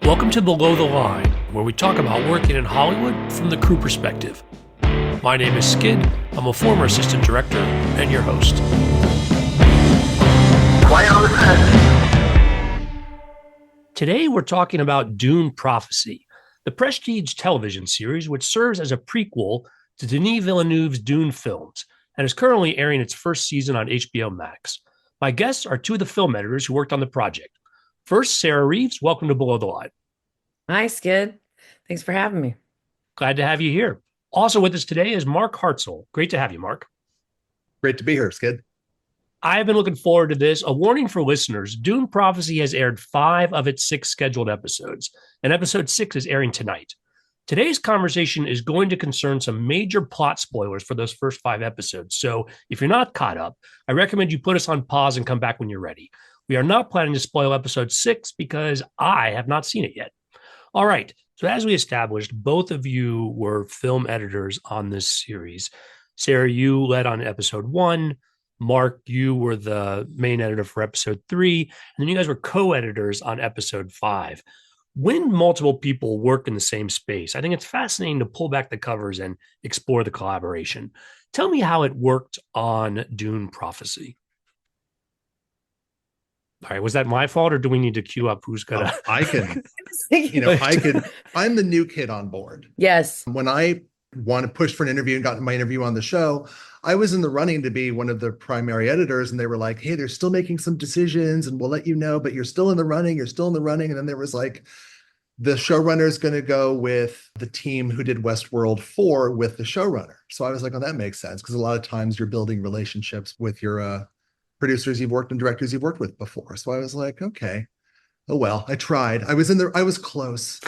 Welcome to Below the Line, where we talk about working in Hollywood from the crew perspective. My name is Skid. I'm a former assistant director and your host. Quiet on the set. Today we're talking about Dune Prophecy, the prestige television series which serves as a prequel to Denis Villeneuve's Dune films and is currently airing its first season on HBO Max. My guests are two of the film editors who worked on the project. First, Sarah Reeves, welcome to Below the Line. Hi, Skid. Thanks for having me. Glad to have you here. Also with us today is Mark Martzell. Great to have you, Mark. Great to be here, Skid. I have been looking forward to this. A warning for listeners, Dune Prophecy has aired 5 of its 6 scheduled episodes, and episode 6 is airing tonight. Today's conversation is going to concern some major plot spoilers for those first 5 episodes. So if you're not caught up, I recommend you put us on pause and come back when you're ready. We are not planning to spoil episode 6 because I have not seen it yet. All right. So as we established, both of you were film editors on this series. Sarah, you led on episode 1. Mark, you were the main editor for episode 3. And then you guys were co-editors on episode 5. When multiple people work in the same space, I think it's fascinating to pull back the covers and explore the collaboration. Tell me how it worked on Dune Prophecy. All right, was that my fault, or do we need to queue up who's gonna? I'm the new kid on board. Yes. When I wanted to push for an interview and got my interview on the show, I was in the running to be one of the primary editors, and they were like, hey, they're still making some decisions and we'll let you know, but you're still in the running. And then there was like, the showrunner is going to go with the team who did Westworld 4 with the showrunner. So I was like, oh, that makes sense, because a lot of times you're building relationships with your producers you've worked and directors you've worked with before. So I was like, okay, oh, well, I tried. I was close.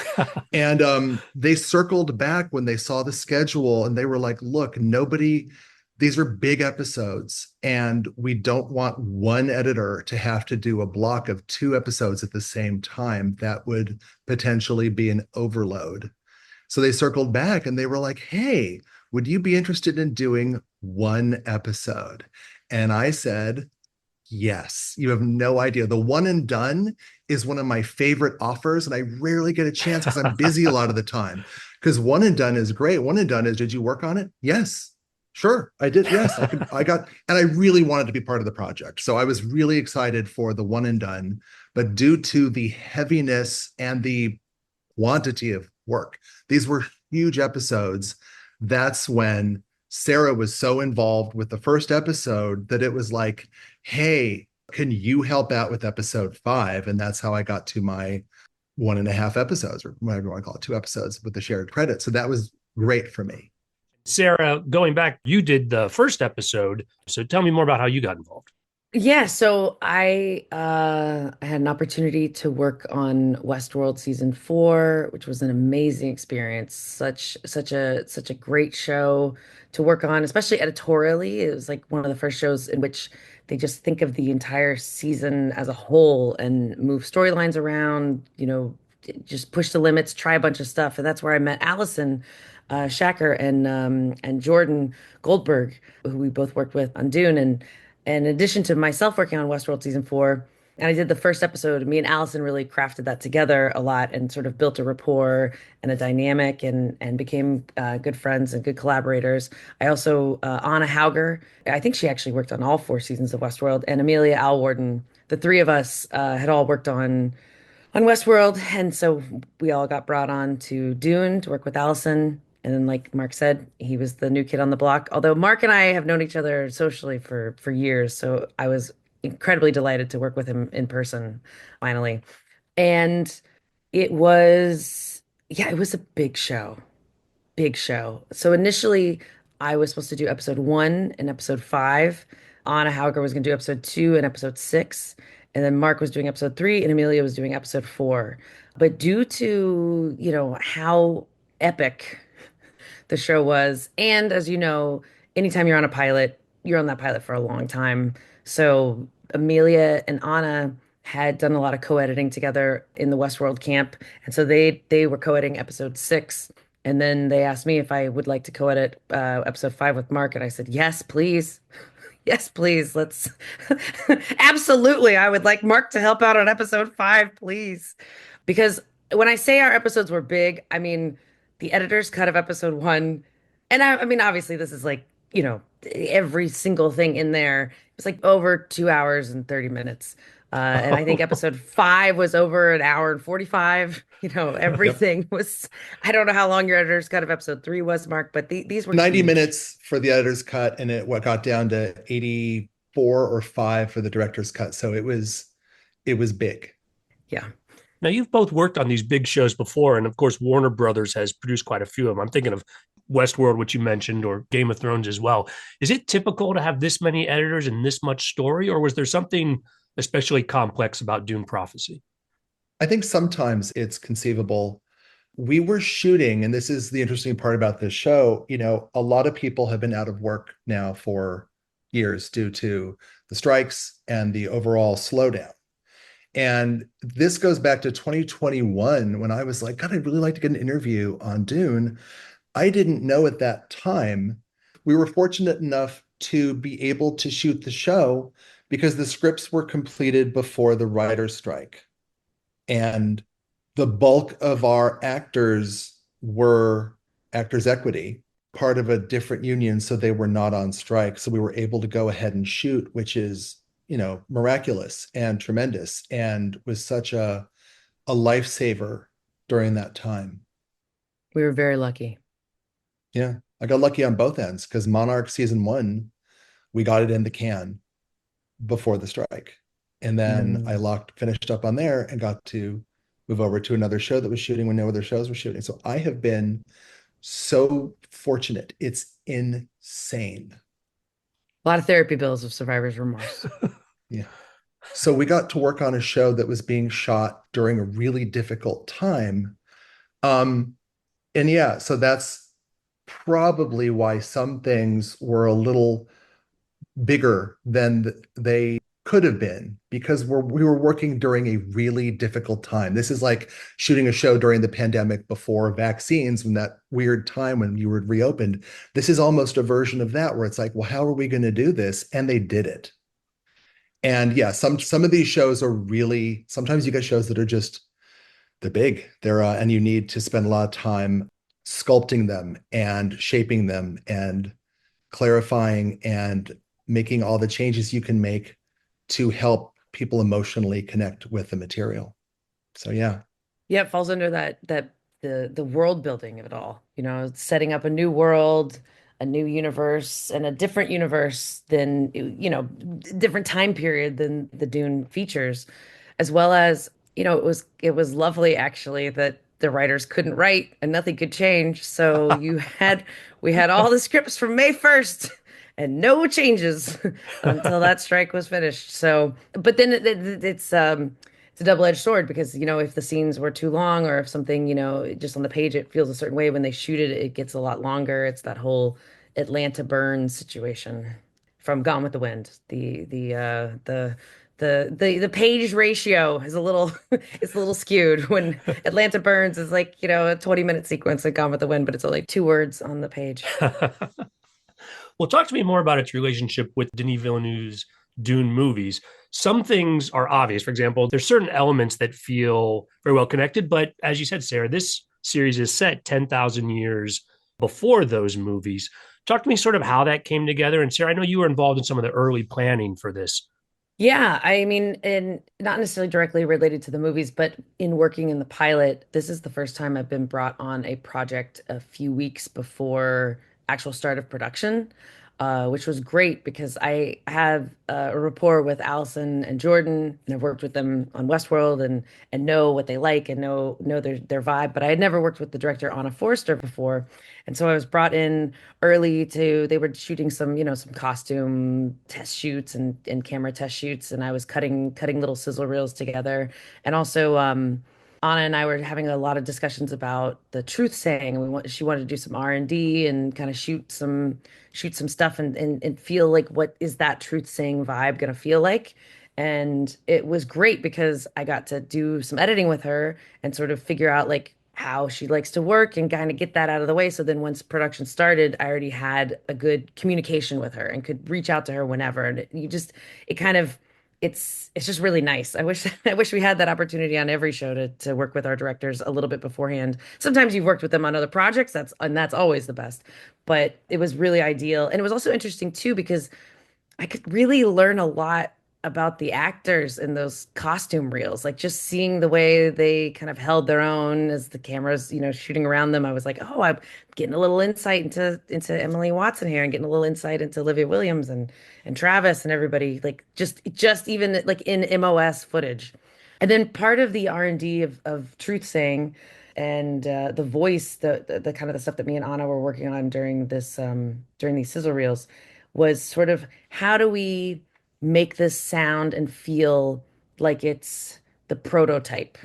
And they circled back when they saw the schedule and they were like, look, these are big episodes and we don't want one editor to have to do a block of 2 episodes at the same time. That would potentially be an overload. So they circled back and they were like, hey, would you be interested in doing 1 episode? And I said, yes. You have no idea. The one and done is one of my favorite offers, and I rarely get a chance because I'm busy a lot of the time. Because one and done is great. One and done is, did you work on it? Yes. Sure, I did. Yes, and I really wanted to be part of the project. So I was really excited for the one and done, but due to the heaviness and the quantity of work, these were huge episodes. That's when Sarah was so involved with the first episode that it was like, hey, can you help out with episode 5? And that's how I got to my 1.5 episodes, or whatever you want to call it, 2 episodes with the shared credit. So that was great for me. Sarah, going back, you did the first episode. So tell me more about how you got involved. Yeah, so I had an opportunity to work on Westworld season 4, which was an amazing experience. Such a great show to work on, especially editorially. It was like one of the first shows in which they just think of the entire season as a whole and move storylines around, just push the limits, try a bunch of stuff. And that's where I met Allison Shacker and Jordan Goldberg, who we both worked with on Dune. And in addition to myself working on Westworld season 4, and I did the first episode, me and Allison really crafted that together a lot and sort of built a rapport and a dynamic and became good friends and good collaborators. I also, Anna Hauger, I think she actually worked on all 4 seasons of Westworld, and Amelia Alwarden. The 3 of us had all worked on Westworld. And so we all got brought on to Dune to work with Allison. And then, like Mark said, he was the new kid on the block. Although Mark and I have known each other socially for years. So I was incredibly delighted to work with him in person, finally. And it was, yeah, it was a big show. Big show. So initially, I was supposed to do episode 1 and episode 5. Anna Hauger was going to do episode 2 and episode 6. And then Mark was doing episode 3 and Amelia was doing episode 4. But due to, how epic the show was, and as you know, anytime you're on a pilot, you're on that pilot for a long time. So Amelia and Anna had done a lot of co-editing together in the Westworld camp. And so they were co-editing episode 6. And then they asked me if I would like to co-edit episode 5 with Mark. And I said, yes, please. Yes, please. Let's absolutely. I would like Mark to help out on episode 5, please. Because when I say our episodes were big, I mean the editor's cut of episode one. And I mean, obviously, this is like, every single thing in there. It's like over 2 hours and 30 minutes. And I think Oh, episode five was over an hour and 45. Yep. Everything was, I don't know how long your editor's cut of episode three was, Mark, but these were 90 huge. minutes for the editor's cut, and it what got down to 84 or 5 for the director's cut. So it was big. Yeah. now you've both worked on these big shows before, and of course, Warner Brothers has produced quite a few of them. I'm thinking of Westworld, which you mentioned, or Game of Thrones as well. Is it typical to have this many editors and this much story, or was there something especially complex about Dune Prophecy? I think sometimes it's conceivable. We were shooting, and this is the interesting part about this show, a lot of people have been out of work now for years due to the strikes and the overall slowdown. And this goes back to 2021 when I was like, God, I'd really like to get an interview on Dune. I didn't know at that time. We were fortunate enough to be able to shoot the show because the scripts were completed before the writer's strike. And the bulk of our actors were Actors Equity, part of a different union, so they were not on strike. So we were able to go ahead and shoot, which is, miraculous and tremendous, and was such a lifesaver during that time. We were very lucky. Yeah, I got lucky on both ends because Monarch season one, we got it in the can before the strike. And then I Mm. finished up on there and got to move over to another show that was shooting when no other shows were shooting. So I have been so fortunate. It's insane. A lot of therapy bills of survivor's remorse. Yeah. So we got to work on a show that was being shot during a really difficult time. Um, and yeah, so that's probably why some things were a little bigger than they could have been because we were working during a really difficult time. This is like shooting a show during the pandemic before vaccines, when that weird time when you were reopened. This is almost a version of that where it's like, well, how are we going to do this? And they did it. And yeah, some of these shows are really, sometimes you get shows that are just, they're big. And you need to spend a lot of time sculpting them and shaping them and clarifying and making all the changes you can make to help people emotionally connect with the material. So yeah. Yeah, it falls under that the world building of it all. Setting up a new world, a new universe, and a different universe than, different time period than the Dune features, as well as, it was lovely actually that the writers couldn't write and nothing could change. So we had all the scripts from May 1st and no changes until that strike was finished. So, but then it's a double-edged sword because, if the scenes were too long or if something, just on the page it feels a certain way, when they shoot it, it gets a lot longer. It's that whole Atlanta burn situation from Gone with the Wind. The page ratio is a little it's a little skewed when Atlanta burns is like, a 20-minute sequence of Gone with the Wind, but it's only two words on the page. Well, talk to me more about its relationship with Denis Villeneuve's Dune movies. Some things are obvious. For example, there's certain elements that feel very well connected, but as you said, Sarah, this series is set 10,000 years before those movies. Talk to me sort of how that came together. And Sarah, I know you were involved in some of the early planning for this. Yeah, I mean, and not necessarily directly related to the movies, but in working in the pilot, this is the first time I've been brought on a project a few weeks before actual start of production, which was great because I have a rapport with Allison and Jordan, and I've worked with them on Westworld and know what they like and know their vibe. But I had never worked with the director Anna Forster before, and so I was brought in early to they were shooting some some costume test shoots and camera test shoots, and I was cutting little sizzle reels together, and also Anna and I were having a lot of discussions about the truth saying, and she wanted to do some R&D and kind of shoot some stuff and feel like, what is that truth saying vibe gonna feel like. And it was great because I got to do some editing with her and sort of figure out like how she likes to work and kind of get that out of the way. So then once production started, I already had a good communication with her and could reach out to her whenever. And it kind of it's just really nice. I wish I wish we had that opportunity on every show to work with our directors a little bit beforehand. Sometimes you've worked with them on other projects, that's always the best. But it was really ideal. And it was also interesting too because I could really learn a lot about the actors in those costume reels. Like just seeing the way they kind of held their own as the cameras, shooting around them. I was like, oh, I'm getting a little insight into Emily Watson here and getting a little insight into Olivia Williams and Travis and everybody. Like just even like in MOS footage. And then part of the R&D of truth saying and the voice, the kind of the stuff that me and Anna were working on during these sizzle reels was sort of how do we make this sound and feel like it's the prototype?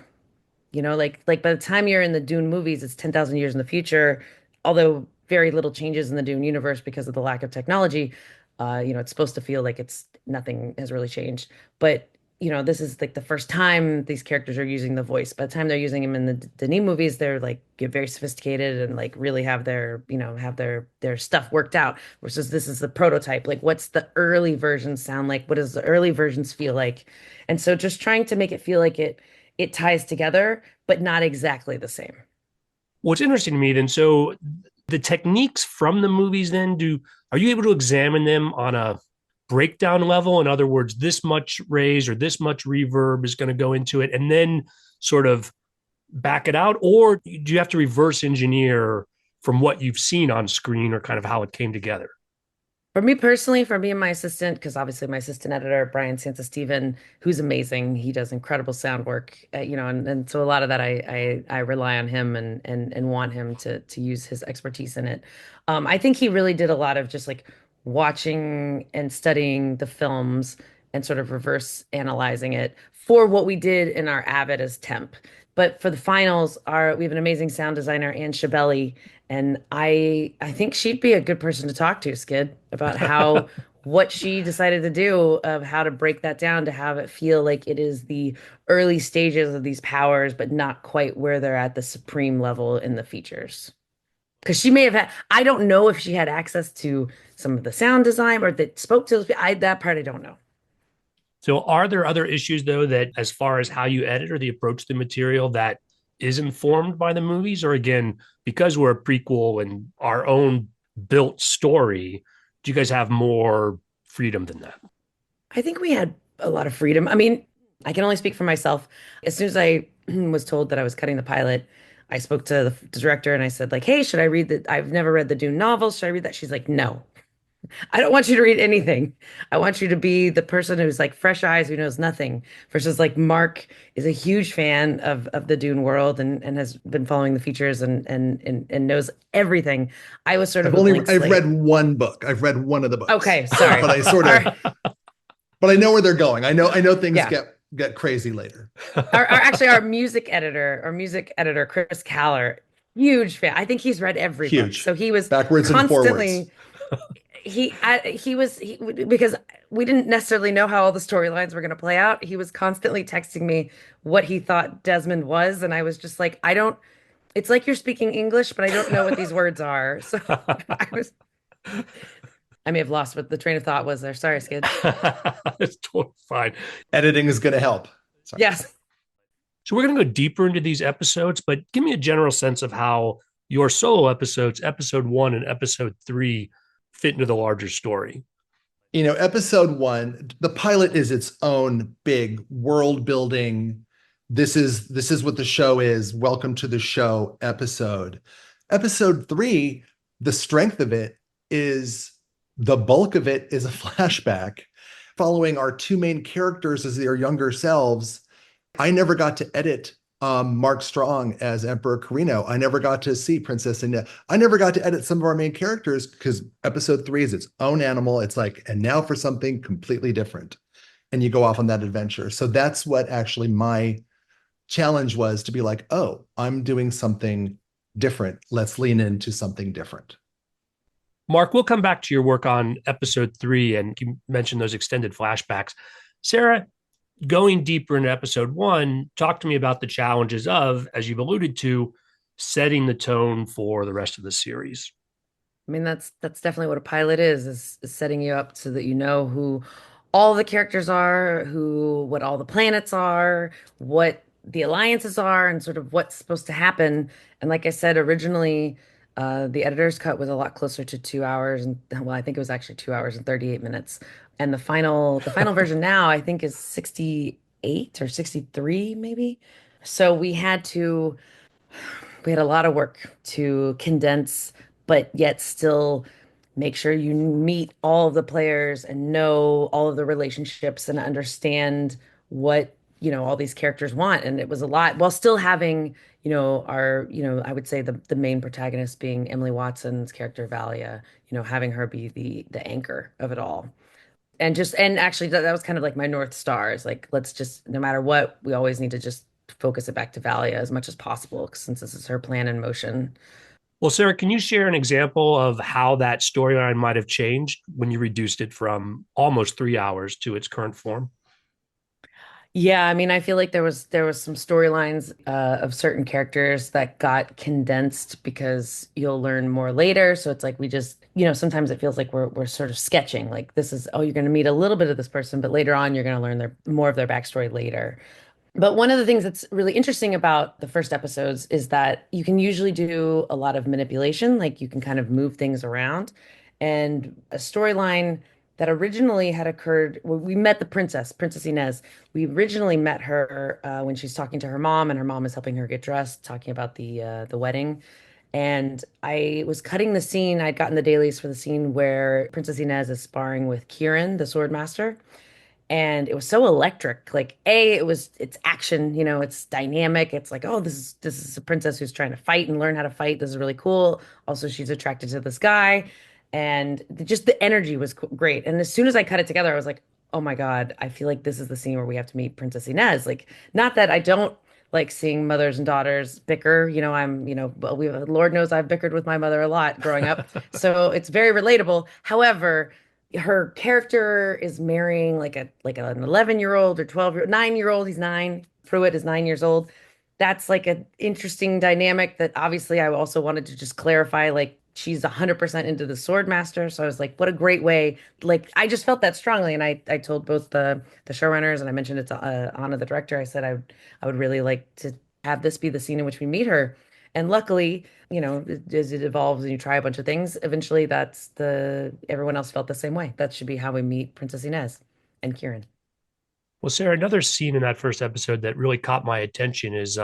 Like by the time you're in the Dune movies, it's 10,000 years in the future, although very little changes in the Dune universe because of the lack of technology. It's supposed to feel like it's nothing has really changed. But this is like the first time these characters are using the voice. By the time they're using them in the Denis movies, they're like get very sophisticated and like really have their stuff worked out. Versus this is the prototype. Like, what's the early versions sound like? What does the early versions feel like? And so just trying to make it feel like it ties together, but not exactly the same. What's interesting to me then, so the techniques from the movies then do are you able to examine them on a breakdown level? In other words, this much raise or this much reverb is going to go into it, and then sort of back it out, or do you have to reverse engineer from what you've seen on screen or kind of how it came together? For me personally, for me and my assistant, because obviously my assistant editor, Brian Santasteven, who's amazing, he does incredible sound work, and so a lot of that I rely on him and want him to use his expertise in it. I think he really did a lot of just like watching and studying the films and sort of reverse analyzing it for what we did in our Avid as temp. But for the finals, we have an amazing sound designer, Anne Shabelli, and I think she'd be a good person to talk to, Skid, about how what she decided to do of how to break that down to have it feel like it is the early stages of these powers, but not quite where they're at the supreme level in the features. Because she may have had, I don't know if she had access to some of the sound design or that spoke to those. That part I don't know. So, are there other issues though that, as far as how you edit or the approach to the material, that is informed by the movies, or again, because we're a prequel and our own built story, do you guys have more freedom than that? I think we had a lot of freedom. I mean, I can only speak for myself. As soon as I was told that I was cutting the pilot, I spoke to the director and I said, like, hey, should I read the, I've never read the Dune novels. Should I read that? She's like, no, I don't want you to read anything. I want you to be the person who's like fresh eyes, who knows nothing, versus like Mark is a huge fan of the Dune world and has been following the features and knows everything. I was sort of a blank I've slate. read one book. I've read one of the books. Okay, sorry. But I sort All of right. but I know where they're going. I know things Yeah. get crazy later. Actually our music editor, Chris Caller, huge fan. I think he's read every book. Huge. So he was Backwards and forwards. constantly because we didn't necessarily know how all the storylines were going to play out. He was constantly texting me what he thought Desmond was, and I was just like, I don't. It's like you're speaking English, but I don't know what these words are. So I was. I may have lost what the train of thought was there. Sorry, Skid. It's totally fine. Editing is going to help. Sorry. Yes. So, we're going to go deeper into these episodes, but give me a general sense of how your solo episodes, episode one and episode three, fit into the larger story. Episode one, the pilot is its own big world building. This is what the show is. Welcome to the show episode. Episode three, the strength of it is the bulk of it is a flashback following our two main characters as their younger selves. I never got to edit Mark Strong as Emperor Carino. I never got to see Princess India. I never got to edit some of our main characters because episode three is its own animal. It's like, and now for something completely different. And you go off on that adventure. So that's what actually my challenge was, to be like, oh, I'm doing something different. Let's lean into something different. Mark, we'll come back to your work on episode three, and you mentioned those extended flashbacks. Sarah, going deeper into episode one, talk to me about the challenges of, as you've alluded to, setting the tone for the rest of the series. I mean, that's definitely what a pilot is setting you up so that you know who all the characters are, who, what all the planets are, what the alliances are, and sort of what's supposed to happen. And like I said, originally, the editor's cut was a lot closer to 2 hours, and well, I think it was actually 2 hours and 38 minutes. And the final version now, I think, is 68 or 63, maybe. So we had a lot of work to condense, but yet still make sure you meet all of the players and know all of the relationships and understand what, all these characters want. And it was a lot while still having, I would say the main protagonist being Emily Watson's character, Valia, having her be the anchor of it all. And actually that was kind of like my North Star is like, let's just, no matter what, we always need to just focus it back to Valia as much as possible since this is her plan in motion. Well, Sarah, can you share an example of how that storyline might have changed when you reduced it from almost 3 hours to its current form? Yeah, I mean, I feel like there was some storylines of certain characters that got condensed because you'll learn more later. So it's like we just, sometimes it feels like we're sort of sketching. Like this is, oh, you're going to meet a little bit of this person, but later on you're going to learn their more of their backstory later. But one of the things that's really interesting about the first episodes is that you can usually do a lot of manipulation, like you can kind of move things around. And a storyline that originally had occurred, well, we met the Princess Inez. We originally met her when she's talking to her mom, and her mom is helping her get dressed, talking about the wedding. And I was cutting the scene. I'd gotten the dailies for the scene where Princess Inez is sparring with Kieran, the sword master, and it was so electric. Like it's action, it's dynamic. It's like, oh, this is a princess who's trying to fight and learn how to fight. This is really cool. Also, she's attracted to this guy, and just the energy was great. And as soon as I cut it together, I was like, oh my God, I feel like this is the scene where we have to meet Princess Inez. Like, not that I don't like seeing mothers and daughters bicker. Lord knows I've bickered with my mother a lot growing up, so it's very relatable. However, her character is marrying like an 11-year-old or 12-year 9-year-old. He's 9. Pruitt is 9 years old. That's like an interesting dynamic that obviously I also wanted to just clarify, like she's 100% into the sword master. So I was like, what a great way. Like I just felt that strongly, and I told both the showrunners, and I mentioned it to Anna, the director. I said I would really like to have this be the scene in which we meet her. And luckily, as it evolves and you try a bunch of things, eventually everyone else felt the same way. That should be how we meet Princess Inez and Kieran. Well, Sarah, another scene in that first episode that really caught my attention is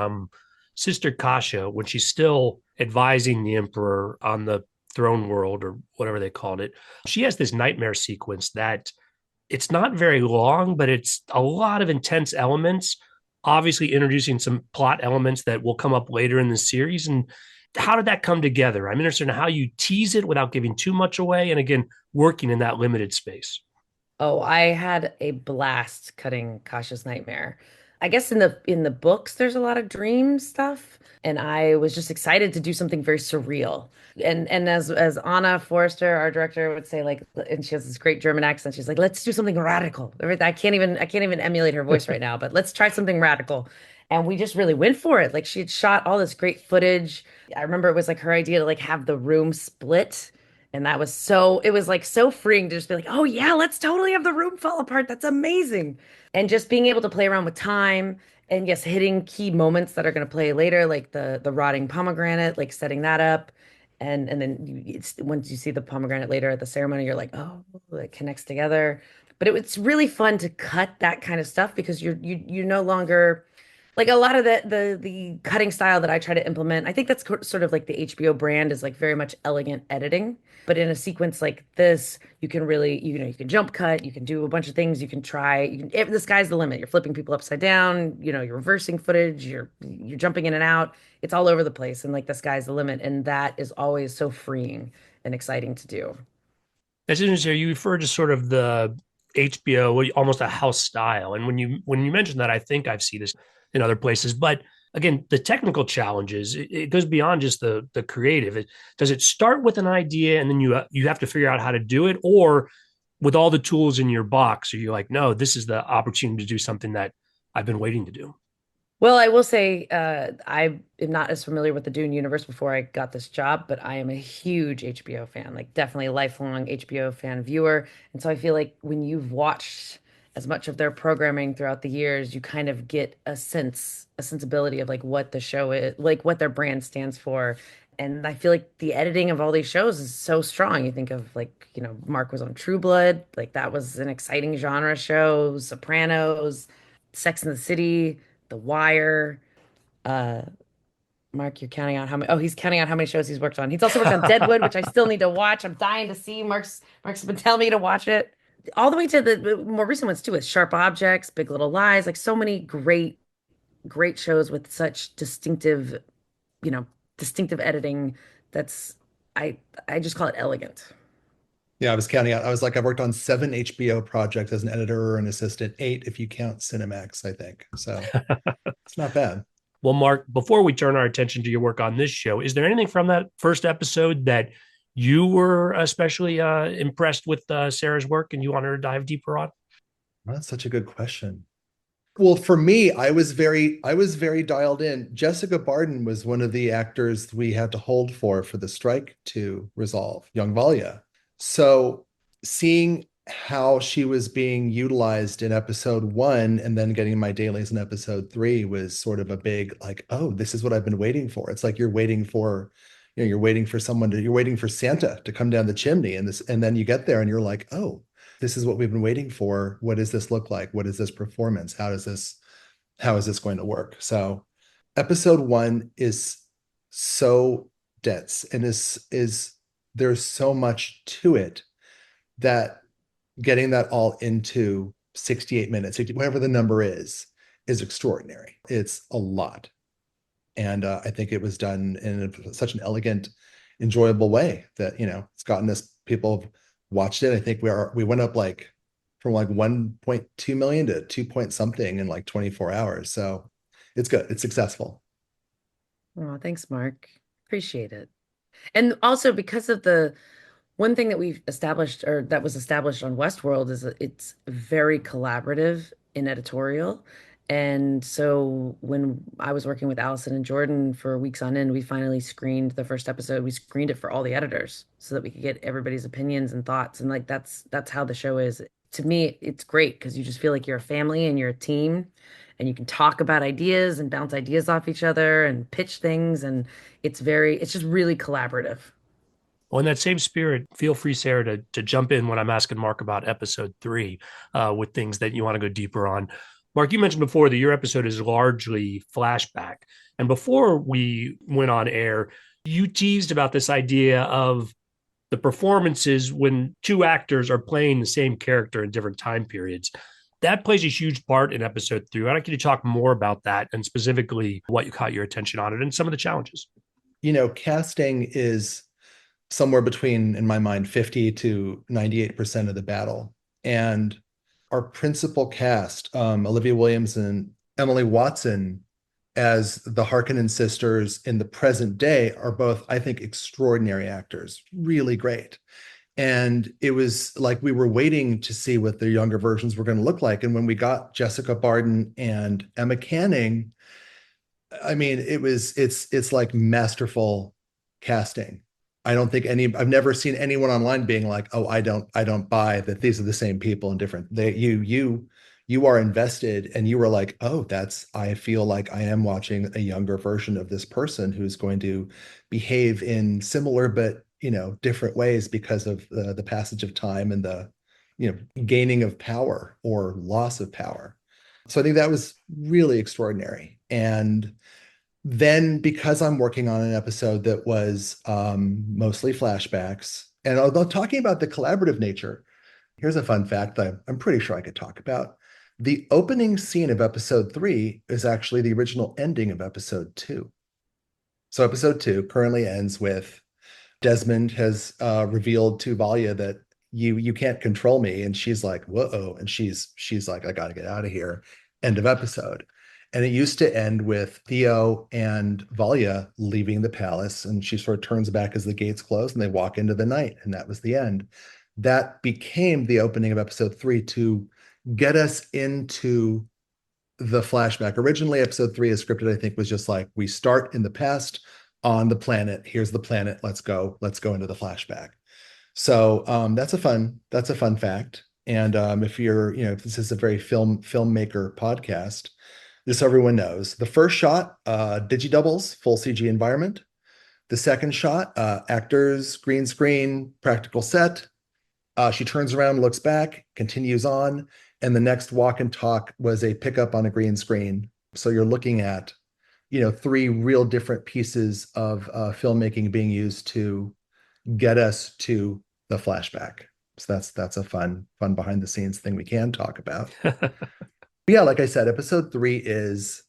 Sister Kasha when she's still advising the Emperor on the throne world or whatever they called it. She has this nightmare sequence that it's not very long, but it's a lot of intense elements, obviously introducing some plot elements that will come up later in the series. And how did that come together? I'm interested in how you tease it without giving too much away. And again, working in that limited space. Oh, I had a blast cutting Kasha's Nightmare. I guess in the books there's a lot of dream stuff, and I was just excited to do something very surreal. And as Anna Forrester, our director, would say, like, and she has this great German accent. She's like, "Let's do something radical." I can't even emulate her voice right now, but let's try something radical. And we just really went for it. Like she had shot all this great footage. I remember it was like her idea to like have the room split. And it was like so freeing to just be like, oh yeah, let's totally have the room fall apart. That's amazing. And just being able to play around with time and yes, hitting key moments that are going to play later, like the rotting pomegranate, like setting that up. And then once you see the pomegranate later at the ceremony, you're like, oh, it connects together. But it's really fun to cut that kind of stuff because you no longer like a lot of the cutting style that I try to implement. I think that's sort of like the HBO brand is like very much elegant editing. But in a sequence like this, you can really, you can jump cut, you can do a bunch of things, you can try, the sky's the limit. You're flipping people upside down, you're reversing footage, you're jumping in and out. It's all over the place, and like the sky's the limit, and that is always so freeing and exciting to do. That's interesting. You refer to sort of the HBO, almost a house style. And when you mentioned that, I think I've seen this in other places. But again, the technical challenges, it goes beyond just the creative. Does it start with an idea and then you have to figure out how to do it, or with all the tools in your box, are you like, no, this is the opportunity to do something that I've been waiting to do? Well, I will say I am not as familiar with the Dune universe before I got this job, but I am a huge HBO fan, like definitely a lifelong HBO fan viewer. And so I feel like when you've watched as much of their programming throughout the years, you kind of get a sensibility of like what the show is, like what their brand stands for. And I feel like the editing of all these shows is so strong. You think of like, Mark was on True Blood, like that was an exciting genre show, Sopranos, Sex and the City. The Wire. Uh, Mark, you're counting out how many. Oh, he's counting out how many shows he's worked on. He's also worked on Deadwood, which I still need to watch. I'm dying to see. Mark's been telling me to watch it. All the way to the more recent ones too, with Sharp Objects, Big Little Lies, like so many great shows with such you know, distinctive editing. That's I I just call it elegant. Yeah, I was counting out. I was like, I've worked on 7 HBO projects as an editor or an assistant, 8 if you count Cinemax, I think. So it's not bad. Well, Mark, before we turn our attention to your work on this show, is there anything from that first episode that you were especially impressed with Sarah's work and you wanted to dive deeper on? Well, that's such a good question. Well, for me, I was very dialed in. Jessica Barden was one of the actors we had to hold for the strike to resolve, young Valia. So seeing how she was being utilized in episode 1 and then getting my dailies in episode 3 was sort of a big like, oh, this is what I've been waiting for. It's like you're waiting for you're waiting for Santa to come down the chimney and then you get there and you're like, oh, this is what we've been waiting for. What does this look like? What is this performance? How is this going to work? So episode 1 is so dense and is there's so much to it that getting that all into 68 minutes, 60, whatever the number is extraordinary. It's a lot. And I think it was done in such an elegant, enjoyable way that, it's gotten us, people have watched it. I think we went up like from like 1.2 million to 2 point something in like 24 hours. So it's good. It's successful. Oh, thanks, Mark. Appreciate it. And also because of the one thing that we've established or that was established on Westworld is that it's very collaborative in editorial. And so when I was working with Allison and Jordan for weeks on end, we finally screened the first episode. We screened it for all the editors so that we could get everybody's opinions and thoughts. And like that's how the show is. To me, it's great because you just feel like you're a family and you're a team and you can talk about ideas and bounce ideas off each other and pitch things. And it's just really collaborative. Well, in that same spirit, feel free, Sarah, to jump in when I'm asking Mark about episode 3 with things that you want to go deeper on. Mark, you mentioned before that your episode is largely flashback. And before we went on air, you teased about this idea of the performances when two actors are playing the same character in different time periods. That plays a huge part in episode 3. I'd like you to talk more about that and specifically what you caught your attention on it and some of the challenges. Casting is somewhere between, in my mind, 50 to 98% of the battle. And our principal cast, Olivia Williams and Emily Watson, as the Harkonnen sisters in the present day, are both, I think, extraordinary actors, really great. And it was like we were waiting to see what the younger versions were going to look like. And when we got Jessica Barden and Emma Canning, I mean, it's like masterful casting. I've never seen anyone online being like, oh, I don't buy that these are the same people and different. You are invested and you were like, oh, I feel like I am watching a younger version of this person who's going to behave in similar but, different ways because of the passage of time and the, gaining of power or loss of power. So I think that was really extraordinary. And then because I'm working on an episode that was mostly flashbacks, and although talking about the collaborative nature, here's a fun fact that I'm pretty sure I could talk about. The opening scene of episode 3 is actually the original ending of episode 2. So episode 2 currently ends with Desmond has revealed to Valia that you can't control me, and she's like, whoa, and she's like, I gotta get out of here. End of episode. And it used to end with Theo and Valia leaving the palace, and she sort of turns back as the gates close, and they walk into the night, and that was the end. That became the opening of episode 3 to get us into the flashback. Originally, episode 3 is scripted, I think, was just like, we start in the past on the planet. Here's the planet. Let's go. Let's go into the flashback. So that's a fun fact. And if you're, if this is a very filmmaker podcast, just so everyone knows, the first shot, digidoubles, full CG environment. The second shot, actors, green screen, practical set. She turns around, looks back, continues on, and the next walk and talk was a pickup on a green screen. So you're looking at, 3 real different pieces of filmmaking being used to get us to the flashback. So that's a fun behind the scenes thing we can talk about. Yeah, like I said, episode 3 is,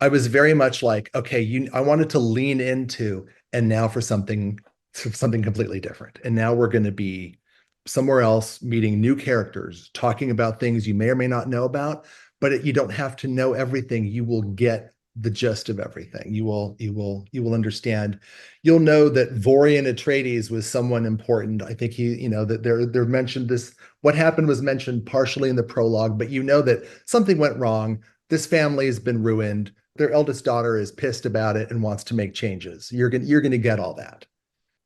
I was very much like, okay, I wanted to lean into, and now for something completely different. And now we're going to be somewhere else, meeting new characters, talking about things you may or may not know about, but you don't have to know everything. You will get the gist of everything. You will understand. You'll know that Vorian Atreides was someone important. I think that they're mentioned this. What happened was mentioned partially in the prologue, but you know that something went wrong. This family has been ruined. Their eldest daughter is pissed about it and wants to make changes. You're going to get all that.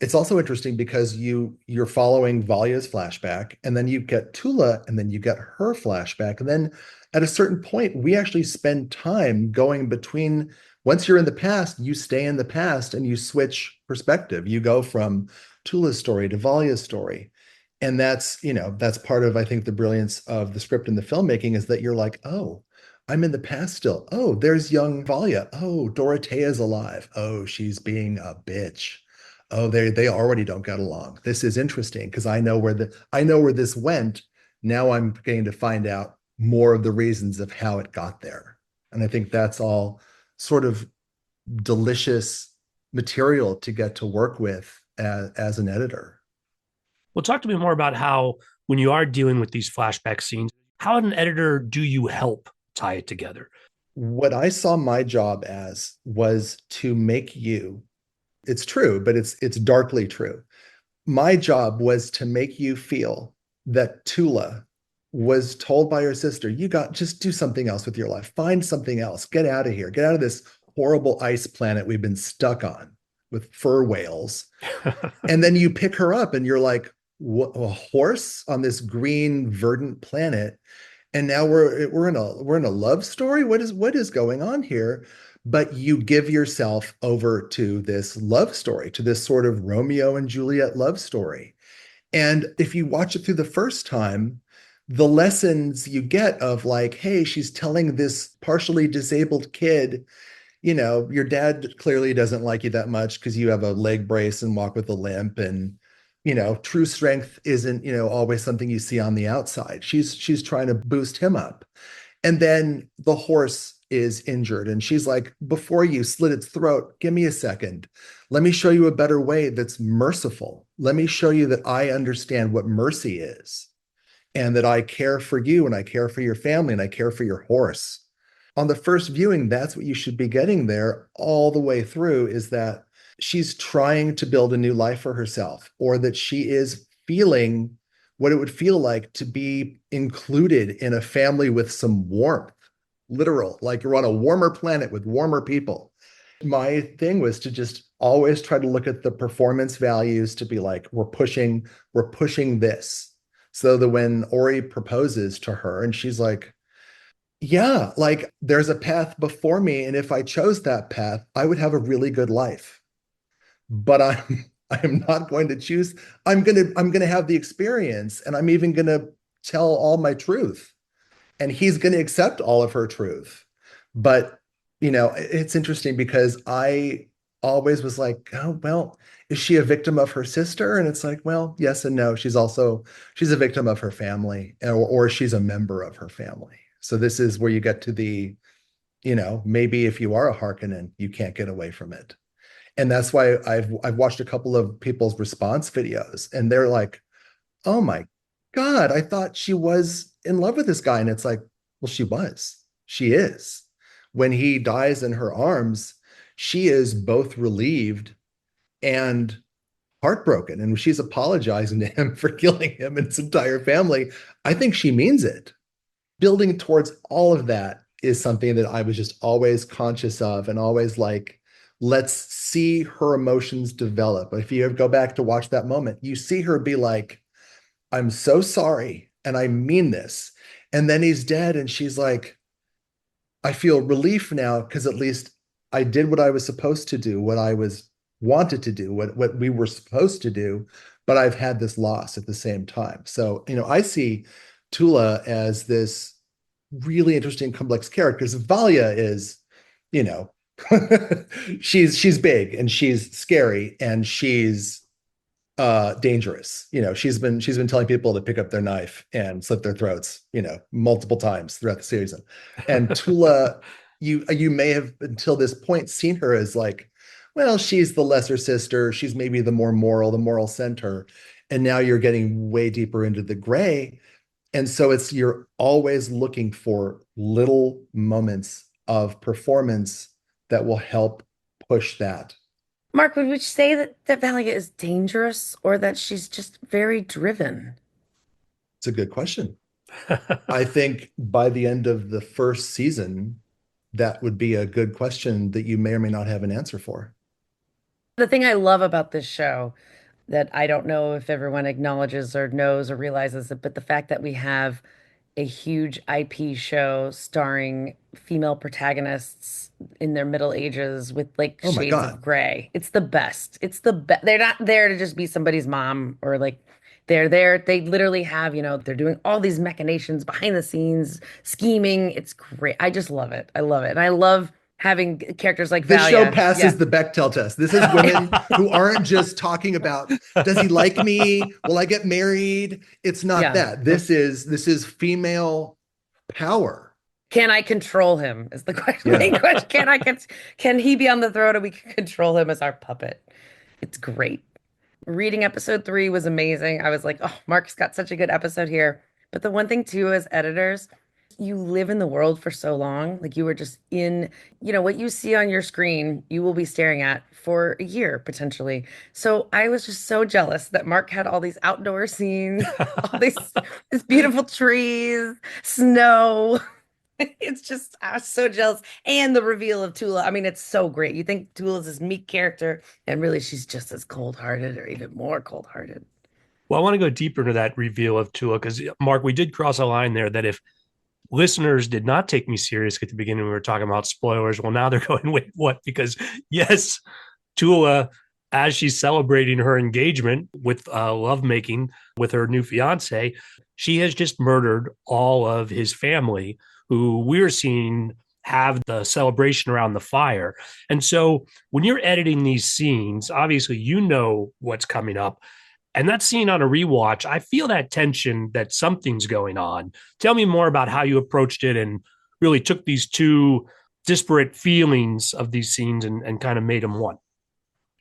It's also interesting because you're following Valya's flashback, and then you get Tula, and then you get her flashback. And then at a certain point, we actually spend time going between, once you're in the past, you stay in the past and you switch perspective. You go from Tula's story to Valya's story. And that's part of, I think, the brilliance of the script and the filmmaking, is that you're like, oh, I'm in the past still. Oh, there's young Valya. Oh, Dorothea's alive. Oh, she's being a bitch. Oh, they already don't get along. This is interesting because I know where this went. Now I'm getting to find out more of the reasons of how it got there. And I think that's all sort of delicious material to get to work with as an editor. Well, talk to me more about how, when you are dealing with these flashback scenes, how, as an editor, do you help tie it together? What I saw my job as was to make you, it's true, but it's darkly true. My job was to make you feel that Tula was told by her sister, just do something else with your life. Find something else. Get out of here. Get out of this horrible ice planet we've been stuck on with fur whales. And then you pick her up and you're like, a horse on this green verdant planet. And now we're in a love story. What is going on here? But you give yourself over to this love story, to this sort of Romeo and Juliet love story. And if you watch it through the first time, the lessons you get of like, hey, she's telling this partially disabled kid, your dad clearly doesn't like you that much because you have a leg brace and walk with a limp, and true strength isn't always something you see on the outside. She's trying to boost him up. And then the horse is injured, and she's like, before you slit its throat, give me a second. Let me show you a better way that's merciful. Let me show you that I understand what mercy is, and that I care for you, and I care for your family, and I care for your horse. On the first viewing, that's what you should be getting there all the way through, is that she's trying to build a new life for herself, or that she is feeling what it would feel like to be included in a family with some warmth, literal, like you're on a warmer planet with warmer people. My thing was to just always try to look at the performance values, to be like, we're pushing this. So that when Ori proposes to her and she's like, yeah, like there's a path before me, and if I chose that path, I would have a really good life. But I'm not going to choose. I'm gonna have the experience, and I'm even gonna tell all my truth, and he's gonna accept all of her truth. But it's interesting because I always was like, oh well, is she a victim of her sister? And it's like, well, yes and no. She's a victim of her family, or she's a member of her family. So this is where you get to the, maybe if you are a Harkonnen, you can't get away from it. And that's why I've watched a couple of people's response videos, and they're like, oh my God, I thought she was in love with this guy. And it's like, well, she is. When he dies in her arms, she is both relieved and heartbroken. And she's apologizing to him for killing him and his entire family. I think she means it. Building towards all of that is something that I was just always conscious of and always like, let's see her emotions develop. If you go back to watch that moment, you see her be like, I'm so sorry and I mean this. And then he's dead and she's like, I feel relief now because at least I did what I was supposed to do, what I was wanted to do, what we were supposed to do, but I've had this loss at the same time. So, I see Tula as this really interesting, complex character. Because Valia is, you know, she's big and she's scary and she's dangerous. She's been telling people to pick up their knife and slit their throats, multiple times throughout the season. And Tula, you may have until this point seen her as like, well, she's the lesser sister, she's maybe the moral center. And now you're getting way deeper into the gray. And so you're always looking for little moments of performance that will help push that. Mark, would you say that Valia is dangerous or that she's just very driven? It's a good question. I think by the end of the first season, that would be a good question that you may or may not have an answer for. The thing I love about this show that I don't know if everyone acknowledges or knows or realizes it, but the fact that we have a huge IP show starring female protagonists in their middle ages with like Oh my shades of God. gray. It's the best. It's the best. They're not there to just be somebody's mom or like they're there. They literally have, they're doing all these machinations behind the scenes, scheming. It's great. I just love it. I love it. And I love having characters like This show Valia. Yeah. passes the Bechdel test. This is women who aren't just talking about, does he like me? Will I get married? It's not Yeah. that. This is female power. Can I control him? Is the question. Main Yeah. question. Can he be on the throne and we can control him as our puppet? It's great. Reading episode 3 was amazing. I was like, oh, Mark's got such a good episode here. But the one thing too, as editors, you live in the world for so long. Like you were just in, what you see on your screen, you will be staring at for a year potentially. So I was just so jealous that Mark had all these outdoor scenes, all these beautiful trees, snow. It's just, I was so jealous. And the reveal of Tula. I mean, it's so great. You think Tula's this meek character, and really she's just as cold-hearted or even more cold-hearted. Well, I want to go deeper into that reveal of Tula because, Mark, we did cross a line there that if listeners did not take me serious at the beginning, we were talking about spoilers. Well, now they're going, wait, what? Because, yes, Tula, as she's celebrating her engagement with lovemaking with her new fiance, she has just murdered all of his family, who we're seeing have the celebration around the fire. And so when you're editing these scenes, obviously you know what's coming up. And that scene on a rewatch, I feel that tension that something's going on. Tell me more about how you approached it and really took these two disparate feelings of these scenes and kind of made them one.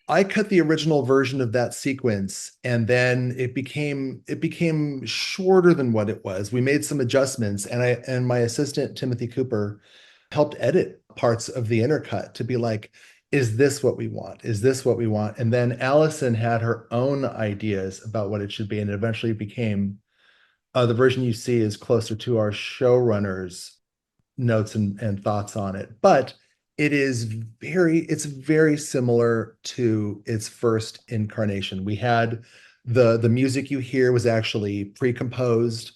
I cut the original version of that sequence and then it became shorter than what it was. We made some adjustments and my assistant Timothy Cooper helped edit parts of the intercut to be like, is this what we want? Is this what we want? And then Allison had her own ideas about what it should be and it eventually became the version you see is closer to our showrunners notes and thoughts on it. But it's very similar to its first incarnation. We had the music you hear was actually pre-composed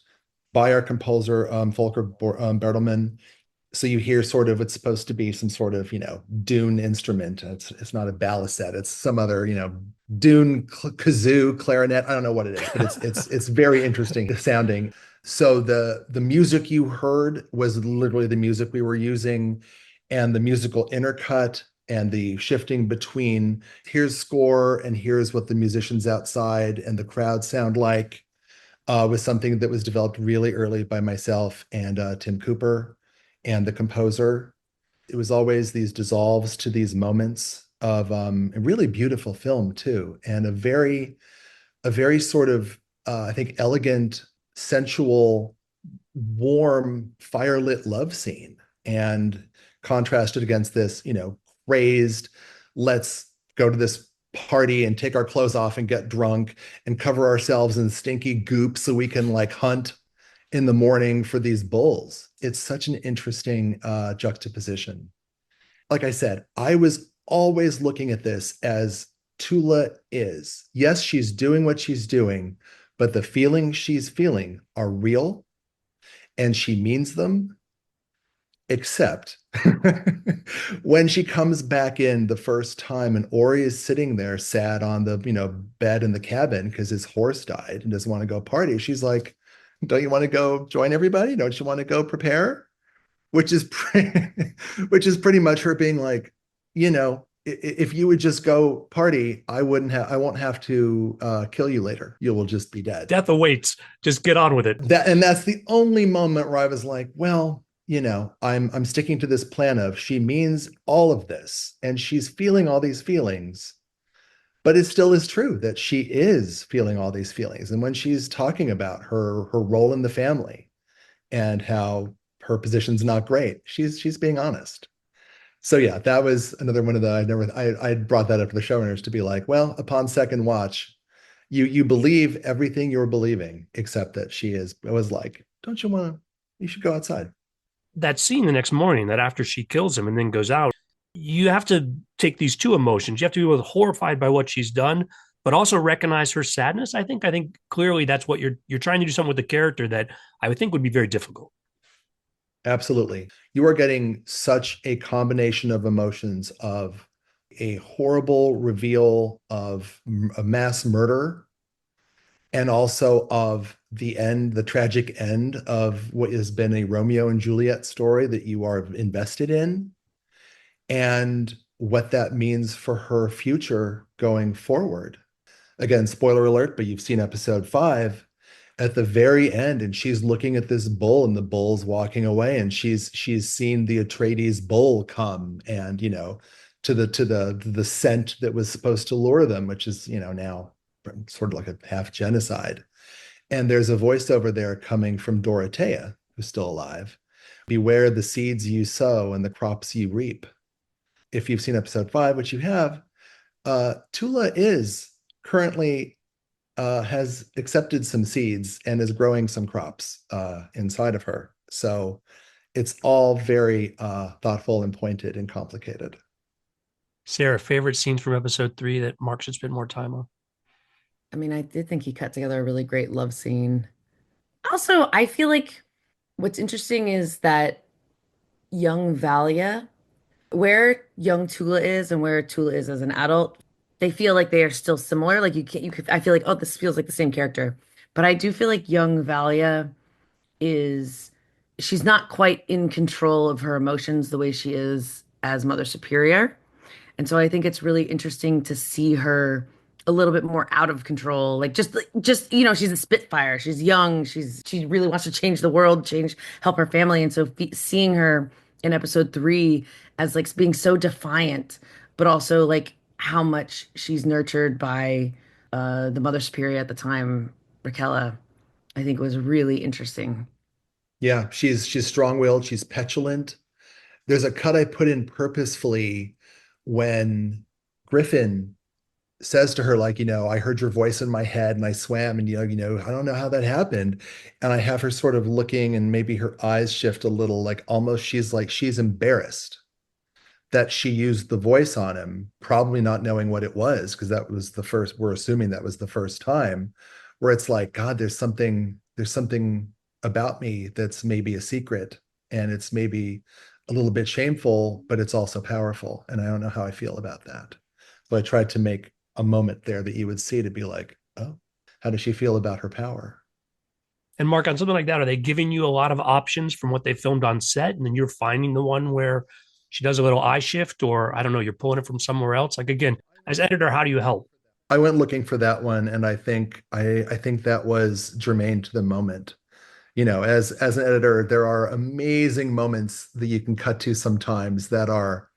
by our composer, Volker Bertelmann. So you hear sort of it's supposed to be some sort of, Dune instrument. It's not a balisette. It's some other, Dune kazoo, clarinet. I don't know what it is, but it's very interesting sounding. So the music you heard was literally the music we were using, and the musical intercut and the shifting between here's score and here's what the musicians outside and the crowd sound like was something that was developed really early by myself and Tim Cooper and the composer. It was always these dissolves to these moments of a really beautiful film too, and a very sort of I think elegant, sensual, warm, firelit love scene, and contrasted against this, crazed, let's go to this party and take our clothes off and get drunk and cover ourselves in stinky goop so we can like hunt in the morning for these bulls. It's such an interesting juxtaposition. Like I said, I was always looking at this as Tula is. Yes, she's doing what she's doing, but the feelings she's feeling are real and she means them, except when she comes back in the first time and Ori is sitting there sad on the, bed in the cabin because his horse died and doesn't want to go party. She's like, don't you want to go join everybody? Don't you want to go prepare? Which is which is pretty much her being like, if you would just go party, I won't have to kill you later. You will just be dead. Death awaits. Just get on with it. That's the only moment where I was like, well, I'm sticking to this plan of she means all of this and she's feeling all these feelings, but it still is true that she is feeling all these feelings. And when she's talking about her role in the family and how her position's not great, she's being honest. So yeah, that was another one of the I brought that up to the showrunners to be like, well, upon second watch, you believe everything you're believing, except that it was like, don't you want to, you should go outside. That scene the next morning, that after she kills him and then goes out, you have to take these two emotions. You have to be both horrified by what she's done, but also recognize her sadness. I think clearly that's what you're trying to do something with the character that I would think would be very difficult. Absolutely. You are getting such a combination of emotions of a horrible reveal of a mass murder and also of the tragic end of what has been a Romeo and Juliet story that you are invested in, and what that means for her future going forward. Again, spoiler alert, but you've seen episode 5 at the very end, and she's looking at this bull and the bull's walking away, and she's seen the Atreides bull come and to the scent that was supposed to lure them, which is now sort of like a half genocide. And there's a voiceover there coming from Dorothea, who's still alive. Beware the seeds you sow and the crops you reap. If you've seen episode 5, which you have, Tula is currently has accepted some seeds and is growing some crops inside of her. So it's all very thoughtful and pointed and complicated. Sarah, favorite scenes from episode 3 that Mark should spend more time on? I mean, I did think he cut together a really great love scene. Also, I feel like what's interesting is that young Valia, where young Tula is and where Tula is as an adult, they feel like they are still similar. Like you could, I feel like, oh, this feels like the same character. But I do feel like young Valia is, she's not quite in control of her emotions the way she is as Mother Superior. And so I think it's really interesting to see her a little bit more out of control. Just she's a Spitfire. She's young. She really wants to change the world, help her family. And so seeing her in episode 3 as like being so defiant, but also like how much she's nurtured by the Mother Superior at the time, Raquella, I think was really interesting. Yeah, she's strong-willed, she's petulant. There's a cut I put in purposefully when Griffin says to her, like, I heard your voice in my head and I swam, and I don't know how that happened. And I have her sort of looking, and maybe her eyes shift a little, like almost she's embarrassed that she used the voice on him, probably not knowing what it was, because we're assuming that was the first time, where it's like, God, there's something about me that's maybe a secret, and it's maybe a little bit shameful, but it's also powerful. And I don't know how I feel about that. So I tried to make a moment there that you would see to be like, oh, how does she feel about her power? And Mark, on something like that, are they giving you a lot of options from what they filmed on set, and then you're finding the one where she does a little eye shift, or I don't know, you're pulling it from somewhere else? Like again, as editor, how do you help? I went looking for that one, and I think that was germane to the moment. As an editor, there are amazing moments that you can cut to sometimes that are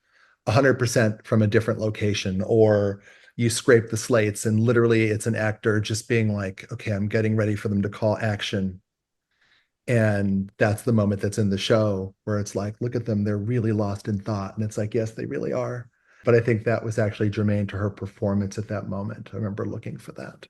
100% from a different location, or you scrape the slates and literally it's an actor just being like, okay, I'm getting ready for them to call action. And that's the moment that's in the show where it's like, look at them, they're really lost in thought. And it's like, yes, they really are. But I think that was actually germane to her performance at that moment. I remember looking for that.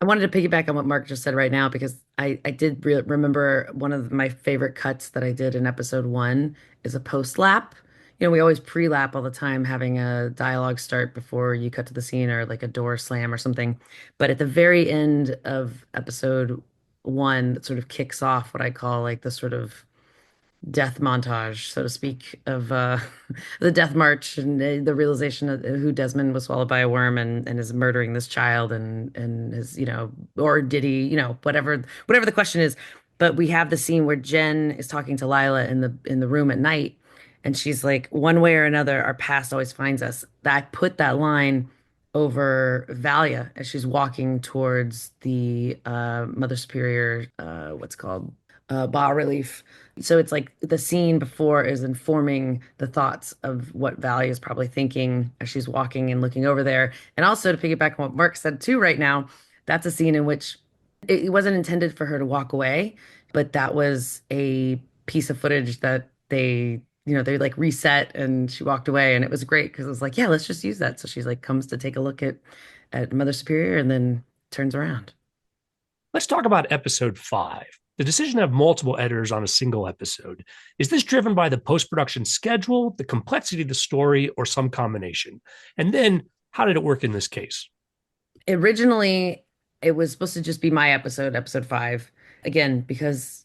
I wanted to piggyback on what Mark just said right now because I did remember one of my favorite cuts that I did in episode one is a post lap. We always pre-lap all the time, having a dialogue start before you cut to the scene or like a door slam or something. But at the very end of episode one, that sort of kicks off what I call like the sort of death montage, so to speak, of the death march and the realization of who Desmond was swallowed by a worm and is murdering this child and is, or did he, whatever the question is. But we have the scene where Jen is talking to Lila in the room at night, and she's like, one way or another, our past always finds us. I put that line over Valia as she's walking towards the Mother Superior, what's it called, bas relief. So it's like the scene before is informing the thoughts of what Valley is probably thinking as she's walking and looking over there. And also to piggyback on what Mark said too right now, that's a scene in which it wasn't intended for her to walk away, but that was a piece of footage that they like reset and she walked away and it was great because it was like, yeah, let's just use that. So she's like comes to take a look at Mother Superior and then turns around. Let's talk about episode 5. The decision to have multiple editors on a single episode. Is this driven by the post production schedule, the complexity of the story, or some combination? And then, how did it work in this case? Originally, it was supposed to just be my episode, episode five. Again, because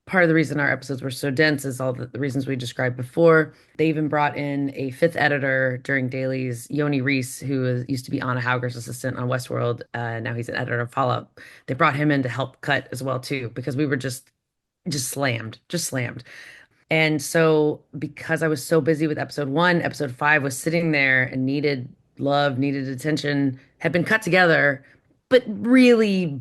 part of the reason our episodes were so dense is all the reasons we described before. They even brought in a fifth editor during dailies, Yoni Reese, used to be Anna Hauger's assistant on Westworld. Now he's an editor of Fallout. They brought him in to help cut as well too, because we were just slammed, just slammed. And so, because I was so busy with episode one, episode five was sitting there and needed love, needed attention, had been cut together, but really,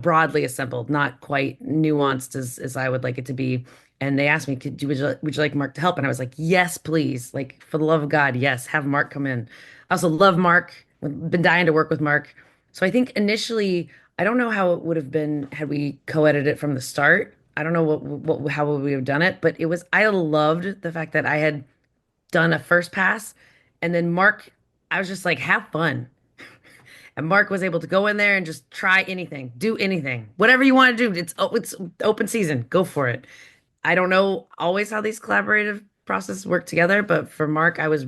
broadly assembled, not quite nuanced as I would like it to be. And they asked me, would you like Mark to help? And I was like, yes, please. Like, for the love of God, yes, have Mark come in. I also love Mark. I've been dying to work with Mark. So I think initially, I don't know how it would have been had we co-edited it from the start. I don't know how would we have done it, but I loved the fact that I had done a first pass and then Mark, I was just like, have fun. And Mark was able to go in there and just try anything, do anything, whatever you want to do. It's open season. Go for it. I don't know always how these collaborative processes work together, but for Mark, I was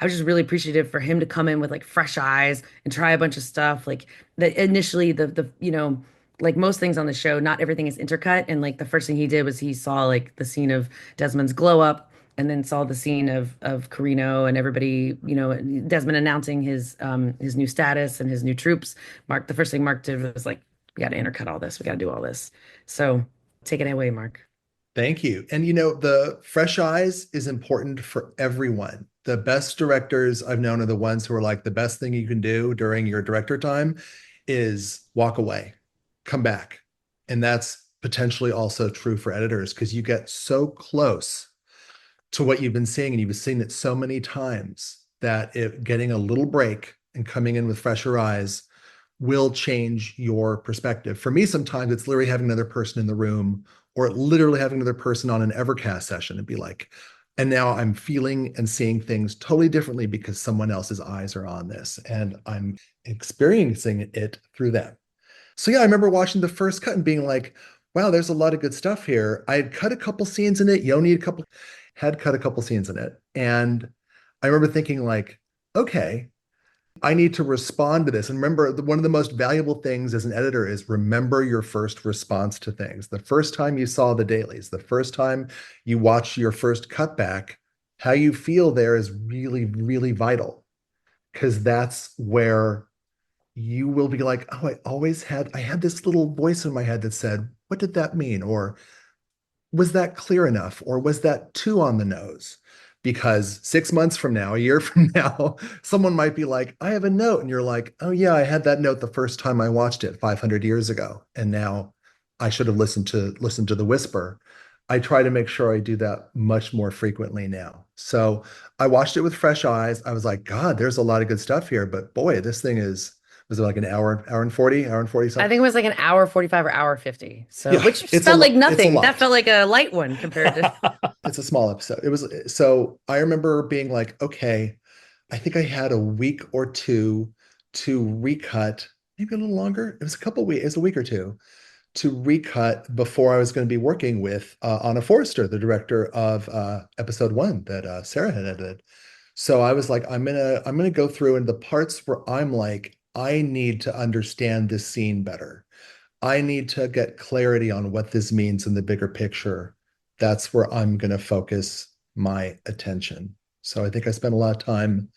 just really appreciative for him to come in with like fresh eyes and try a bunch of stuff. Like initially like most things on the show, not everything is intercut. And like the first thing he did was he saw like the scene of Desmond's glow up and then saw the scene of Carino and everybody, Desmond announcing his new status and his new troops. The first thing Mark did was like, we got to intercut all this. We got to do all this. So take it away, Mark. Thank you. And the fresh eyes is important for everyone. The best directors I've known are the ones who are like, the best thing you can do during your director time is walk away, come back. And that's potentially also true for editors because you get so close to what you've been seeing and you've seen it so many times that getting a little break and coming in with fresher eyes will change your perspective. For me, sometimes it's literally having another person in the room or literally having another person on an Evercast session and be like, and now I'm feeling and seeing things totally differently because someone else's eyes are on this and I'm experiencing it through them. So yeah, I remember watching the first cut and being like, wow, there's a lot of good stuff here. I had cut a couple scenes in it. Yoni had cut a couple scenes in it. And I remember thinking like, okay, I need to respond to this. And remember, one of the most valuable things as an editor is remember your first response to things. The first time you saw the dailies, the first time you watch your first cutback, how you feel there is really, really vital because that's where you will be like, oh, I had this little voice in my head that said, what did that mean? Or was that clear enough? Or was that too on the nose? Because 6 months from now, a year from now, someone might be like, I have a note. And you're like, oh, yeah, I had that note the first time I watched it 500 years ago. And now I should have listened to the whisper. I try to make sure I do that much more frequently now. So I watched it with fresh eyes. I was like, God, there's a lot of good stuff here. But boy, this thing was it like an hour and 40, hour and 40 I something? think it was like an hour 45 or hour 50. So, Yeah, which it's a felt like it's a nothing. That lot. felt like a light one compared to. It's a small episode. It was so I remember being like, okay, I think I had a week or two to recut maybe a little longer. It was a couple weeks, it was a week or two to recut before I was going to be working with Anna Forrester, the director of episode one that Sarah had edited. So I was like, I'm gonna go through and the parts where I'm like, I need to understand this scene better. I need to get clarity on what this means in the bigger picture. That's where I'm gonna focus my attention. So I think I spent a lot of time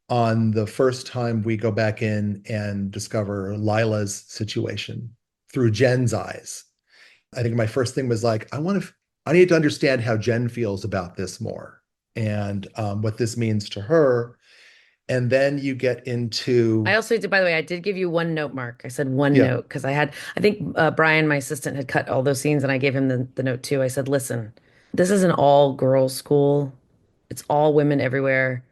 on the first time we go back in and discover Lila's situation through Jen's eyes. I think my first thing was like, I need to understand how Jen feels about this more and what this means to her. And then you get I into, also did, by the way, I did give you one note, Mark. I said one yeah, note because I think Brian, my assistant, had cut all those scenes and I gave him the note too. I said, listen, this is an all girls school. It's all women everywhere.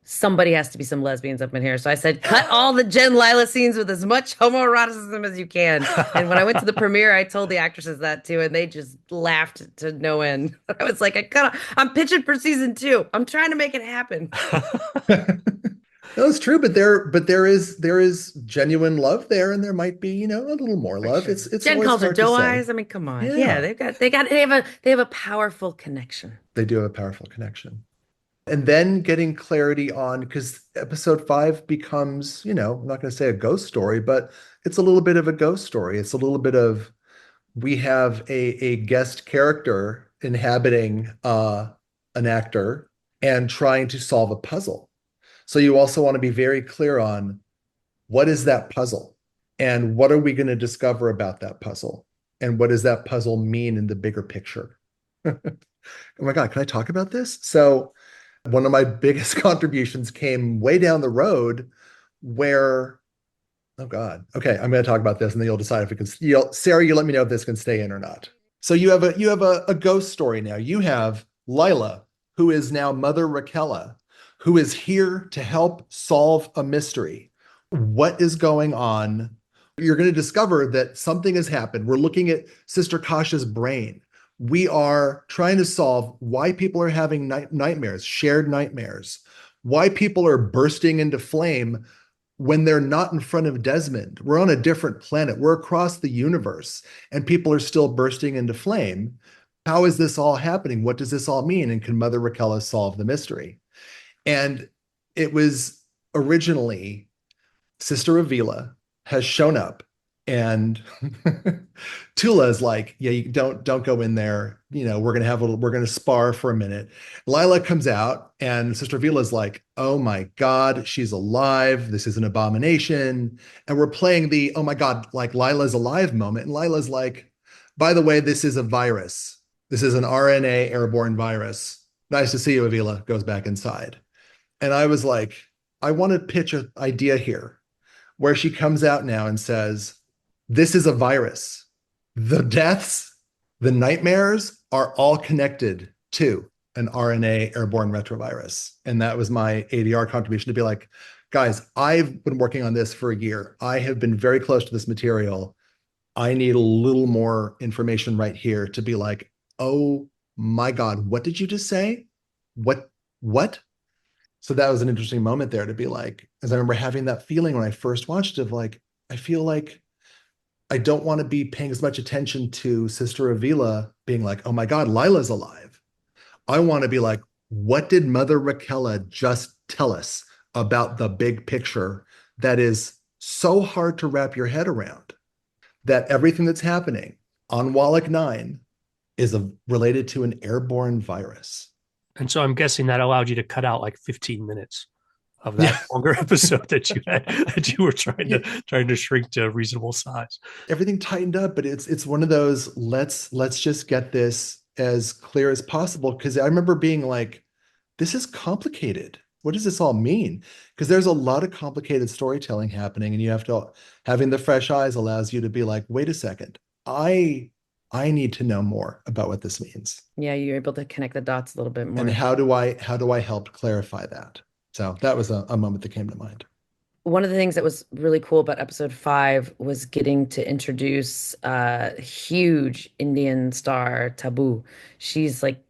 Somebody has to be some lesbians up in here. So I said, cut all the Jen Lila scenes with as much homoeroticism as you can. And when I went to the premiere, I told the actresses that too, and they just laughed to no end. I was like, I'm pitching for season two. I'm trying to make it happen. no, it's true, but there is genuine love there, and there might be, a little more For love. sure. It's Jen always calls her hard to doe say. eyes. I mean, come on. Yeah, Yeah, they have a powerful connection. they do have a powerful connection. And then getting clarity on because episode five becomes, I'm not going to say a ghost story, but it's a little bit of a ghost story. It's a little bit of we have a guest character inhabiting an actor and trying to solve a puzzle. So you also want to be very clear on what is that puzzle and what are we going to discover about that puzzle and what does that puzzle mean in the bigger picture. Oh my God, can I talk about this? So one of my biggest contributions came way down the road where, oh God, okay, I'm going to talk about this and then you'll decide if it can, Sarah, you let me know if this can stay in or not. So you have a ghost story now. You have Lila, who is now Mother Raquella, who is here to help solve a mystery. What is going on? You're going to discover that something has happened. We're looking at Sister Kasha's brain. We are trying to solve why people are having nightmares, shared nightmares, why people are bursting into flame when they're not in front of Desmond. We're on a different planet. We're across the universe, and people are still bursting into flame. How is this all happening? What does this all mean? And can Mother Raquella solve the mystery? And it was originally Sister Avila has shown up and Tula is like, yeah, you don't go in there. We're gonna spar for a minute. Lila comes out and Sister Avila is like, oh my God, she's alive. This is an abomination. And we're playing the oh my God, like Lila's alive moment. And Lila's like, by the way, this is a virus. This is an RNA airborne virus. Nice to see you, Avila. Goes back inside. And I was like, I want to pitch an idea here where she comes out now and says, this is a virus. The deaths, the nightmares are all connected to an RNA airborne retrovirus. And that was my ADR contribution to be like, guys, I've been working on this for a year. I have been very close to this material. I need a little more information right here to be like, oh my God, what did you just say? What? What? So that was an interesting moment there to be like, as I remember having that feeling when I first watched it, of like, I feel like I don't want to be paying as much attention to Sister Avila being like, oh my God, Lila's alive. I want to be like, what did Mother Raquella just tell us about the big picture that is so hard to wrap your head around? That everything that's happening on Wallach 9 is related to an airborne virus. And so I'm guessing that allowed you to cut out like 15 minutes of that Yeah. longer episode that you were trying Yeah. to trying to shrink to a reasonable size. Everything tightened up, but it's one of those let's just get this as clear as possible. Because I remember being like, this is complicated. What does this all mean? Because there's a lot of complicated storytelling happening, and you have to having the fresh eyes allows you to be like, wait a second, I need to know more about what this means. Yeah, you're able to connect the dots a little bit And more. how do I help clarify that? So that was a moment that came to mind. One of the things that was really cool about episode five was getting to introduce huge Indian star Taboo. She's like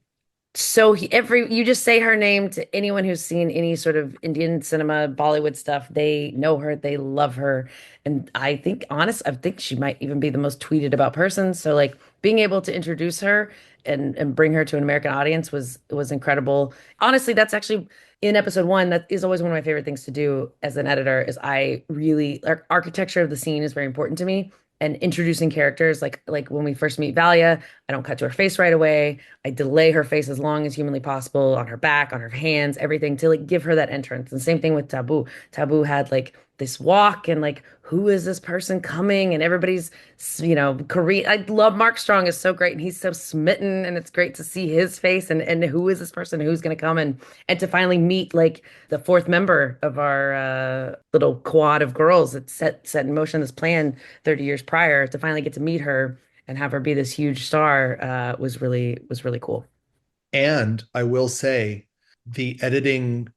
So you just say her name to anyone who's seen any sort of Indian cinema, Bollywood stuff, they know her, they love her. And I think she might even be the most tweeted about person. So like being able to introduce her and bring her to an American audience was incredible. Honestly, that's actually in episode one, that is always one of my favorite things to do as an editor is I really architecture of the scene is very important to me. And introducing characters like when we first meet Valia, I don't cut to her face right away. I delay her face as long as humanly possible on her back, on her hands, everything to like give her that entrance. And same thing with Taboo. Taboo had like this walk and like, who is this person coming? And everybody's, Korean. I love Mark Strong is so great and he's so smitten and it's great to see his face and who is this person? Who's going to come and to finally meet like the fourth member of our little quad of girls that set in motion this plan 30 years prior to finally get to meet her and have her be this huge star was really cool. And I will say the editing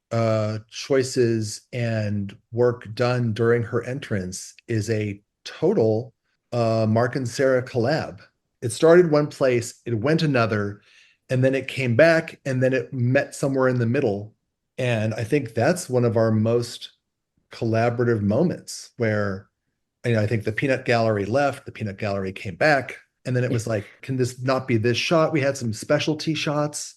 choices and work done during her entrance is a total Mark and Sarah collab. It started one place, it went another, and then it came back, and then it met somewhere in the middle. And I think that's one of our most collaborative moments where I think the peanut gallery left, the peanut gallery came back, and then it was like, can this not be this shot? We had some specialty shots.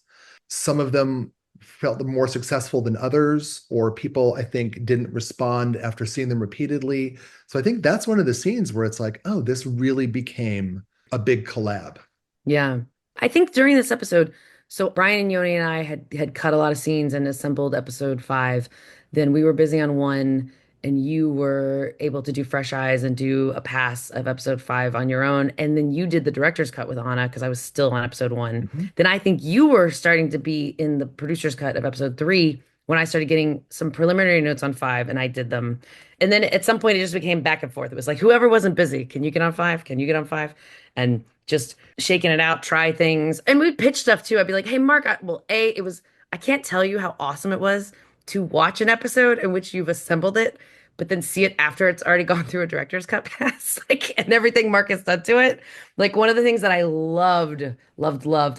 Some of them felt more successful than others, or people I think didn't respond after seeing them repeatedly. So I think that's one of the scenes where it's like, oh, this really became a big collab. Yeah. I think during this episode, so Brian and Yoni and I had cut a lot of scenes and assembled episode five. Then we were busy on one, and you were able to do Fresh Eyes and do a pass of episode five on your own. And then you did the director's cut with Anna because I was still on episode one. Mhm. Then I think you were starting to be in the producer's cut of episode three when I started getting some preliminary notes on five and I did them. And then at some point it just became back and forth. It was like whoever wasn't busy, can you get on five? Can you get on five? And just shaking it out, try things. And we'd pitch stuff too. I'd be like, hey, Mark, I can't tell you how awesome it was to watch an episode in which you've assembled it, but then see it after it's already gone through a director's cut pass, like, and everything Mark has done to it. Like, one of the things that I loved.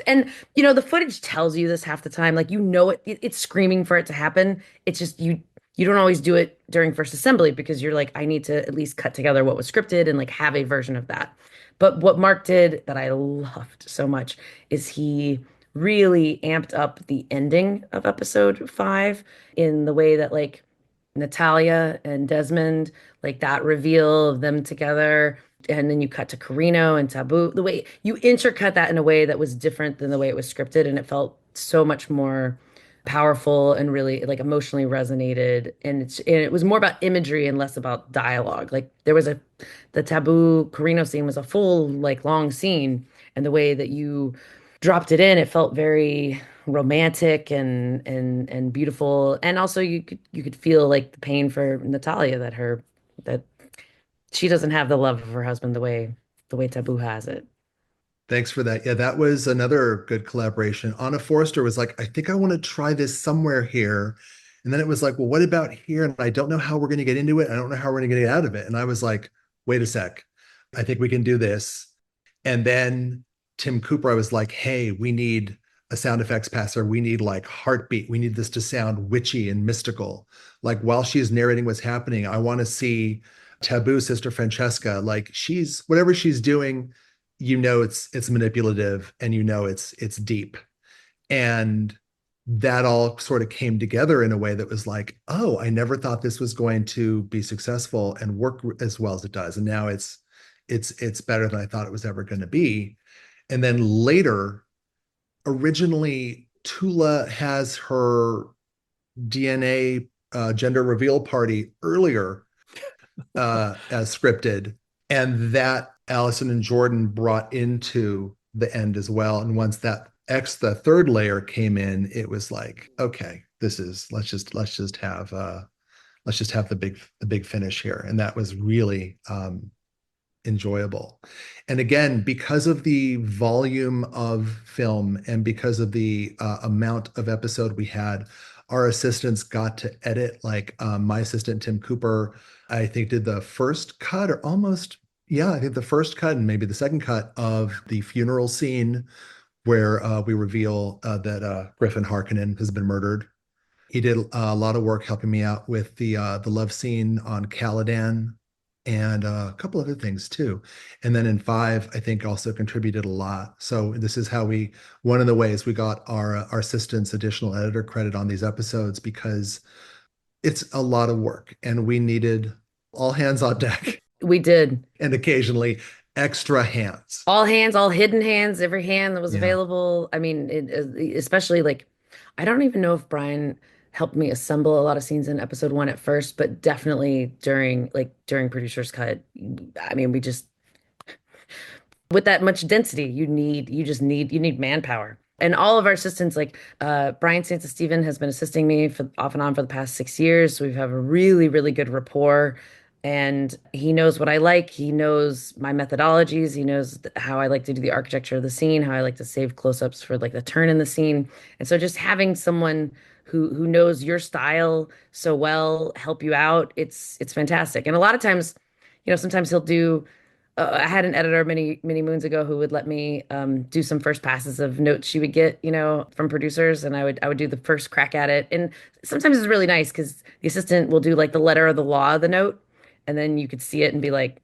And, the footage tells you this half the time. Like, it's screaming for it to happen. It's just, you don't always do it during first assembly because you're like, I need to at least cut together what was scripted and like have a version of that. But what Mark did that I loved so much is he really amped up the ending of episode five in the way that like Natalia and Desmond, like that reveal of them together. And then you cut to Carino and Taboo. The way you intercut that in a way that was different than the way it was scripted, and it felt so much more powerful and really like emotionally resonated. And it was more about imagery and less about dialogue. Like the Taboo Carino scene was a full like long scene, and the way that you dropped it in, it felt very romantic and beautiful. And also you could feel like the pain for Natalia that she doesn't have the love of her husband the way Taboo has it. Thanks for that. Yeah, that was another good collaboration. Anna Forrester was like, I think I want to try this somewhere here. And then it was like, well, what about here? And I don't know how we're going to get into it. I don't know how we're going to get out of it. And I was like, wait a sec. I think we can do this. And then Tim Cooper, I was like, hey, we need a sound effects passer. We need like heartbeat. We need this to sound witchy and mystical. Like while she's narrating what's happening, I want to see Taboo Sister Francesca. Like she's whatever she's doing, it's manipulative and it's deep. And that all sort of came together in a way that was like, oh, I never thought this was going to be successful and work as well as it does. And now it's better than I thought it was ever going to be. And then later, originally Tula has her DNA gender reveal party earlier as scripted, and that Allison and Jordan brought into the end as well. And once the third layer came in, it was like, okay, let's just have the big finish here. And that was really enjoyable. And again, because of the volume of film and because of the amount of episode we had, our assistants got to edit. Like my assistant, Tim Cooper, I think did the first cut I think the first cut and maybe the second cut of the funeral scene where we reveal that Griffin Harkonnen has been murdered. He did a lot of work helping me out with the love scene on Caladan and a couple other things too. And then in five, I think also contributed a lot. So this is how we one of the ways we got our assistants additional editor credit on these episodes because it's a lot of work and we needed all hands on deck We did. and occasionally extra hands. All hands, all hidden hands, every hand that was Yeah. available. I mean, especially like, I don't even know if Brian helped me assemble a lot of scenes in episode one at first, but definitely during producer's cut. I mean, we just with that much density, you need manpower. And all of our assistants, like Brian Santa Steven has been assisting me for off and on for the past 6 years. So we have a really, really good rapport. And he knows what I like. He knows my methodologies. He knows how I like to do the architecture of the scene, how I like to save close-ups for like the turn in the scene. And so just having someone who knows your style so well help you out, it's fantastic. And a lot of times, sometimes he'll do I had an editor many moons ago who would let me do some first passes of notes she would get, from producers, and I would do the first crack at it. And sometimes it's really nice because the assistant will do like the letter of the law of the note, and then you could see it and be like,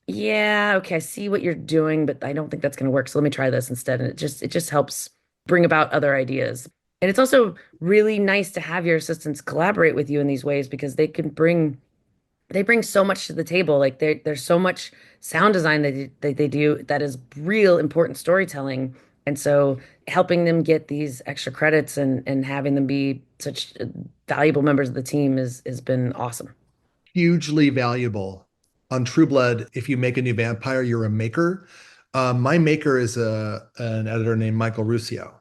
"Yeah, okay, I see what you're doing, but I don't think that's going to work. So let me try this instead." And it just helps bring about other ideas. And it's also really nice to have your assistants collaborate with you in these ways because they bring so much to the table. Like there's so much sound design that they do that is real important storytelling. And so helping them get these extra credits and having them be such valuable members of the team has been awesome. Hugely valuable. On True Blood, if you make a new vampire, you're a maker. My maker is an editor named Michael Ruscio.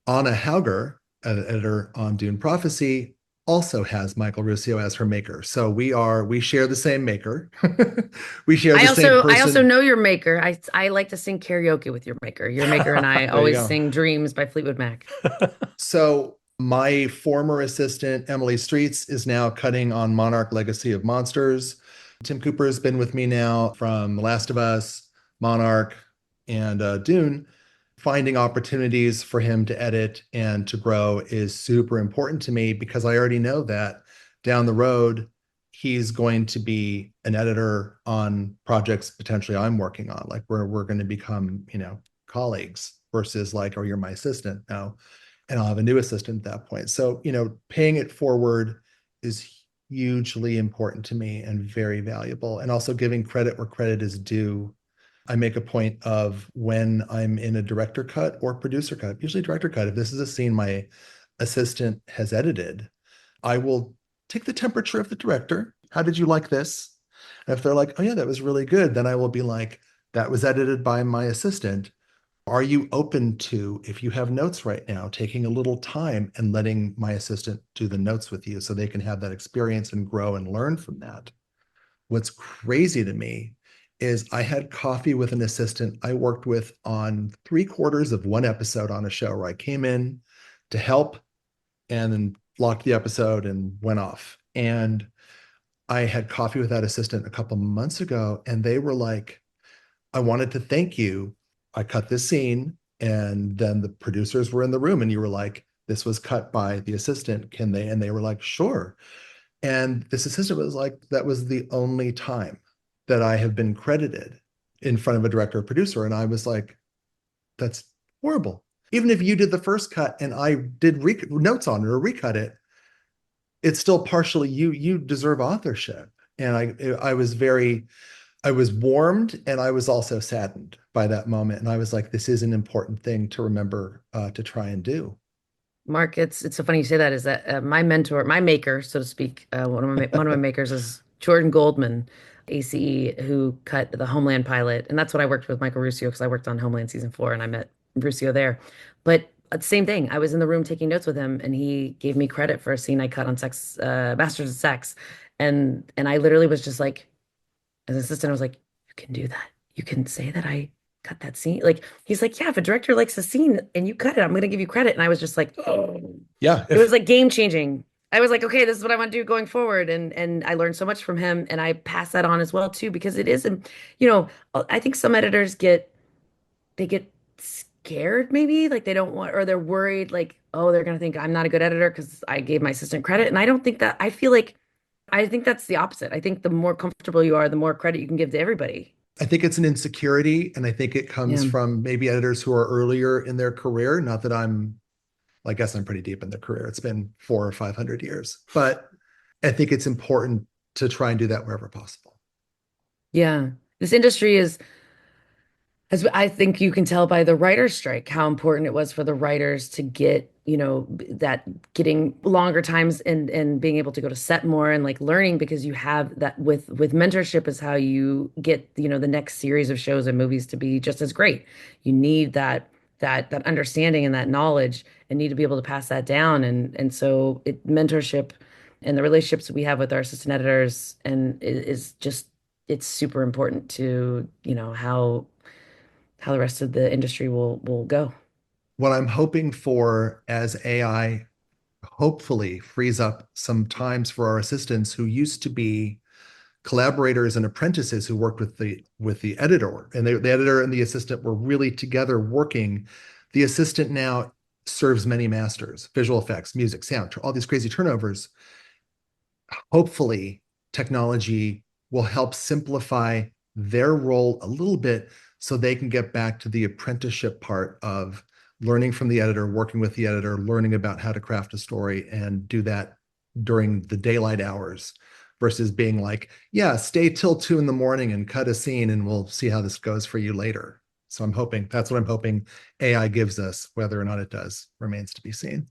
Anna Hauger, an editor on Dune Prophecy, also has Michael Ruscio as her maker. So we share the same maker. We share I the same also I also person. know your maker. I like to sing karaoke with your maker. Your maker and I There you always go. sing Dreams by Fleetwood Mac. So my former assistant, Emily Streets, is now cutting on Monarch Legacy of Monsters. Tim Cooper has been with me now from The Last of Us, Monarch, and Dune. Finding opportunities for him to edit and to grow is super important to me because I already know that down the road, he's going to be an editor on projects potentially I'm working on, like where we're going to become, colleagues versus like, oh, you're my assistant now. And I'll have a new assistant at that point. So, paying it forward is hugely important to me and very valuable. And also giving credit where credit is due. I make a point of when I'm in a director cut or producer cut, usually director cut. If this is a scene my assistant has edited, I will take the temperature of the director. How did you like this? And if they're like, oh, yeah, that was really good, then I will be like, that was edited by my assistant. Are you open to, if you have notes right now, taking a little time and letting my assistant do the notes with you so they can have that experience and grow and learn from that? What's crazy to me is I had coffee with an assistant I worked with on 3/4 of one episode on a show where I came in to help and then blocked the episode and went off. And I had coffee with that assistant a couple months ago, and they were like, I wanted to thank you. I cut this scene, and then the producers were in the room, and you were like, this was cut by the assistant. Can they? And they were like, sure. And this assistant was like, that was the only time that I have been credited in front of a director or producer. And I was like, that's horrible. Even if you did the first cut and I did notes on it or recut it, it's still partially you. You deserve authorship. And I was warmed and I was also saddened by that moment. And I was like, this is an important thing to remember to try and do. Mark, it's so funny you say that. Is that my mentor, my maker, so to speak, one of my makers is Jordan Goldman, ACE, who cut the Homeland pilot, and that's what I worked with Michael Ruscio because I worked on Homeland season 4, and I met Ruscio there. But same thing, I was in the room taking notes with him, and he gave me credit for a scene I cut on Sex, Masters of Sex, and I literally was just like, as an assistant, I was like, you can do that. You can say that I cut that scene. Like he's like, yeah, if a director likes a scene and you cut it, I'm gonna give you credit. And I was just like, oh, Yeah. it was like game changing. I was like, okay, this is what I want to do going forward. And I learned so much from him. And I pass that on as well too, because it is, I think some editors they get scared, maybe like they don't want, or they're worried, like, oh, they're going to think I'm not a good editor because I gave my assistant credit. And I don't think that, I feel like, I think that's the opposite. I think the more comfortable you are, the more credit you can give to everybody. I think it's an insecurity, and I think it comes Yeah. from maybe editors who are earlier in their career. Not that I guess I'm pretty deep in their career. It's been 400 or 500 years, but I think it's important to try and do that wherever possible. Yeah. This industry is, as I think you can tell by the writer's strike, how important it was for the writers to get, that getting longer times and being able to go to set more and like learning, because you have that with mentorship is how you get, the next series of shows and movies to be just as great. You need that understanding and that knowledge and need to be able to pass that down. And so mentorship and the relationships we have with our assistant editors and is just, it's super important to, how the rest of the industry will go. What I'm hoping for as AI hopefully frees up some times for our assistants who used to be collaborators and apprentices who worked with the editor, and the editor and the assistant were really together working. The assistant now serves many masters, visual effects, music, sound, all these crazy turnovers. Hopefully technology will help simplify their role a little bit so they can get back to the apprenticeship part of learning from the editor, working with the editor, learning about how to craft a story, and do that during the daylight hours versus being like, yeah, stay till 2 a.m. and cut a scene and we'll see how this goes for you later. So that's what I'm hoping AI gives us. Whether or not it does remains to be seen.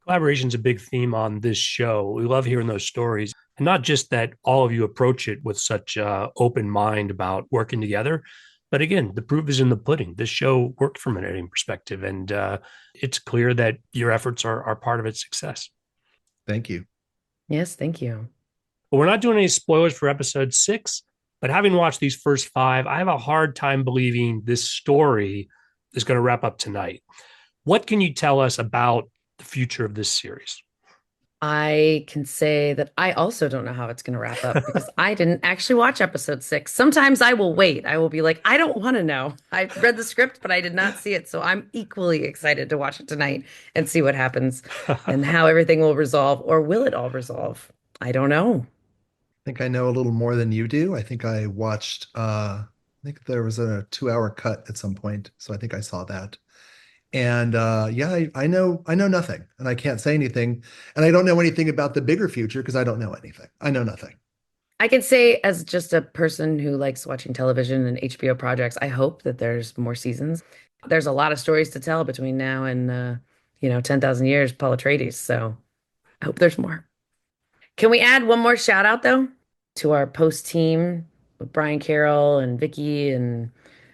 Collaboration is a big theme on this show. We love hearing those stories. And not just that all of you approach it with such open mind about working together, but again, the proof is in the pudding. This show worked from an editing perspective, and it's clear that your efforts are part of its success. Thank you. Yes, thank you. But we're not doing any spoilers for episode 6, but having watched these first 5, I have a hard time believing this story is going to wrap up tonight. What can you tell us about the future of this series? I can say that I also don't know how it's going to wrap up because I didn't actually watch episode 6. Sometimes I will wait. I will be like, I don't want to know. I read the script, but I did not see it. So I'm equally excited to watch it tonight and see what happens and how everything will resolve, or will it all resolve? I don't know. I think I know a little more than you do. I think I watched I think there was a 2-hour cut at some point. So I think I saw that. And yeah, I know nothing, and I can't say anything. And I don't know anything about the bigger future because I don't know anything. I know nothing. I can say, as just a person who likes watching television and HBO projects, I hope that there's more seasons. There's a lot of stories to tell between now and 10,000 years, Paul Atreides. So I hope there's more. Can we add one more shout out though to our post team with Brian Carroll and Vicky and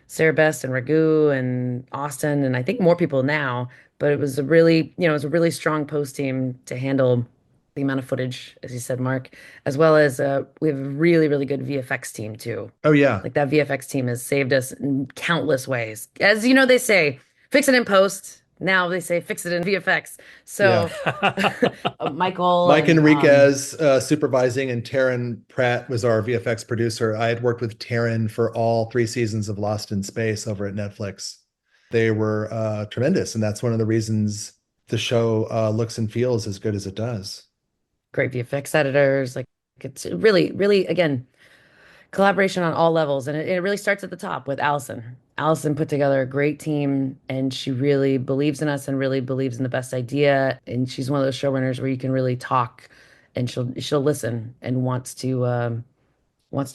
Sarah Best and Ragu and Austin and I think more people now, but it was a really, it was a really strong post team to handle the amount of footage, as you said, Mark, as well as we have a really, really good VFX team too. Oh yeah. Like that VFX team has saved us in countless ways. As you know, they say, fix it in post. Now they say fix it in VFX. So Michael Mike and, Enriquez supervising, and Taryn Pratt was our VFX producer. I had worked with Taryn for all 3 seasons of Lost in Space over at Netflix. They were tremendous, and that's one of the reasons the show looks and feels as good as it does. great VFX editors. Like it's really, really, again, collaboration on all levels. And it really starts at the top with Allison. Allison put together a great team and she really believes in us and really believes in the best idea. And she's one of those showrunners where you can really talk and she'll listen and wants to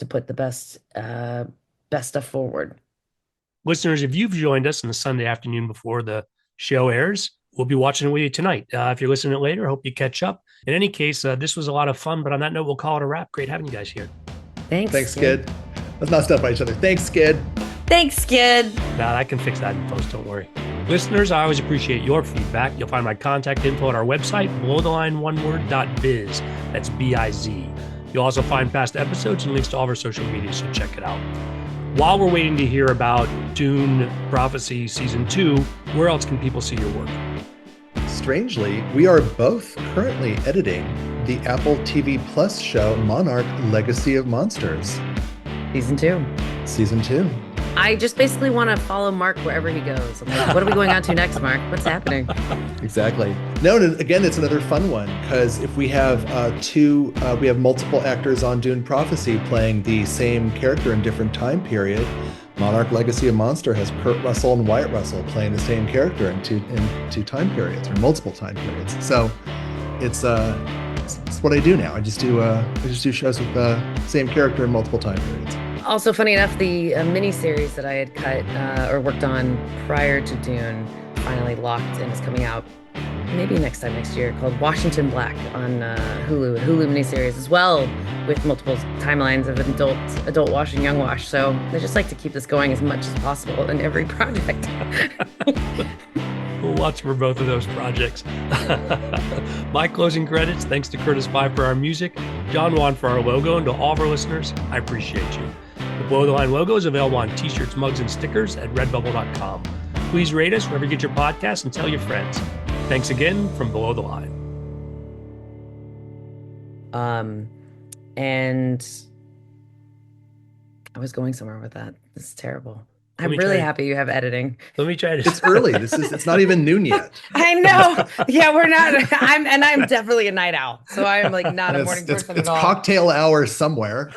put the best stuff forward. Listeners, if you've joined us on the Sunday afternoon before the show airs, we'll be watching it with you tonight. If you're listening to it later, I hope you catch up. In any case, this was a lot of fun, but on that note, we'll call it a wrap. Great having you guys here. Thanks, Skid. Let's not step by each other. Thanks, Skid. Thanks, Skid. Nah, I can fix that in post, don't worry. Listeners, I always appreciate your feedback. You'll find my contact info at our website, belowtheline1word.biz. That's B-I-Z. You'll also find past episodes and links to all of our social media, so check it out. While we're waiting to hear about Dune Prophecy Season 2, where else can people see your work? Strangely, we are both currently editing the Apple TV Plus show Monarch: Legacy of Monsters. Season 2. Season 2. I just basically want to follow Mark wherever he goes. I'm like, what are we going on to next, Mark? What's happening? Exactly. No, and again, it's another fun one because if we have we have multiple actors on Dune Prophecy playing the same character in different time period. Monarch Legacy of Monster has Kurt Russell and Wyatt Russell playing the same character in two time periods or multiple time periods. So it's what I do now. I just do shows with the same character in multiple time periods. Also, funny enough, the miniseries that I had cut or worked on prior to Dune finally locked and is coming out maybe next year, called Washington Black on Hulu miniseries as well, with multiple timelines of adult wash and young wash. So they just like to keep this going as much as possible in every project. We'll watch for both of those projects. My closing credits, thanks to Curtis Pye for our music, John Wan for our logo, and to all of our listeners, I appreciate you. The Below the Line logo is available on t-shirts, mugs, and stickers at redbubble.com. Please rate us wherever you get your podcasts and tell your friends. Thanks again from Below the Line. And I was going somewhere with that. This is terrible. Let I'm me really try- happy you have editing. Let me try to. It's early. It's not even noon yet. I know. Yeah, we're not. I'm definitely a night owl. So I'm like not a morning person It's at all. cocktail hour somewhere.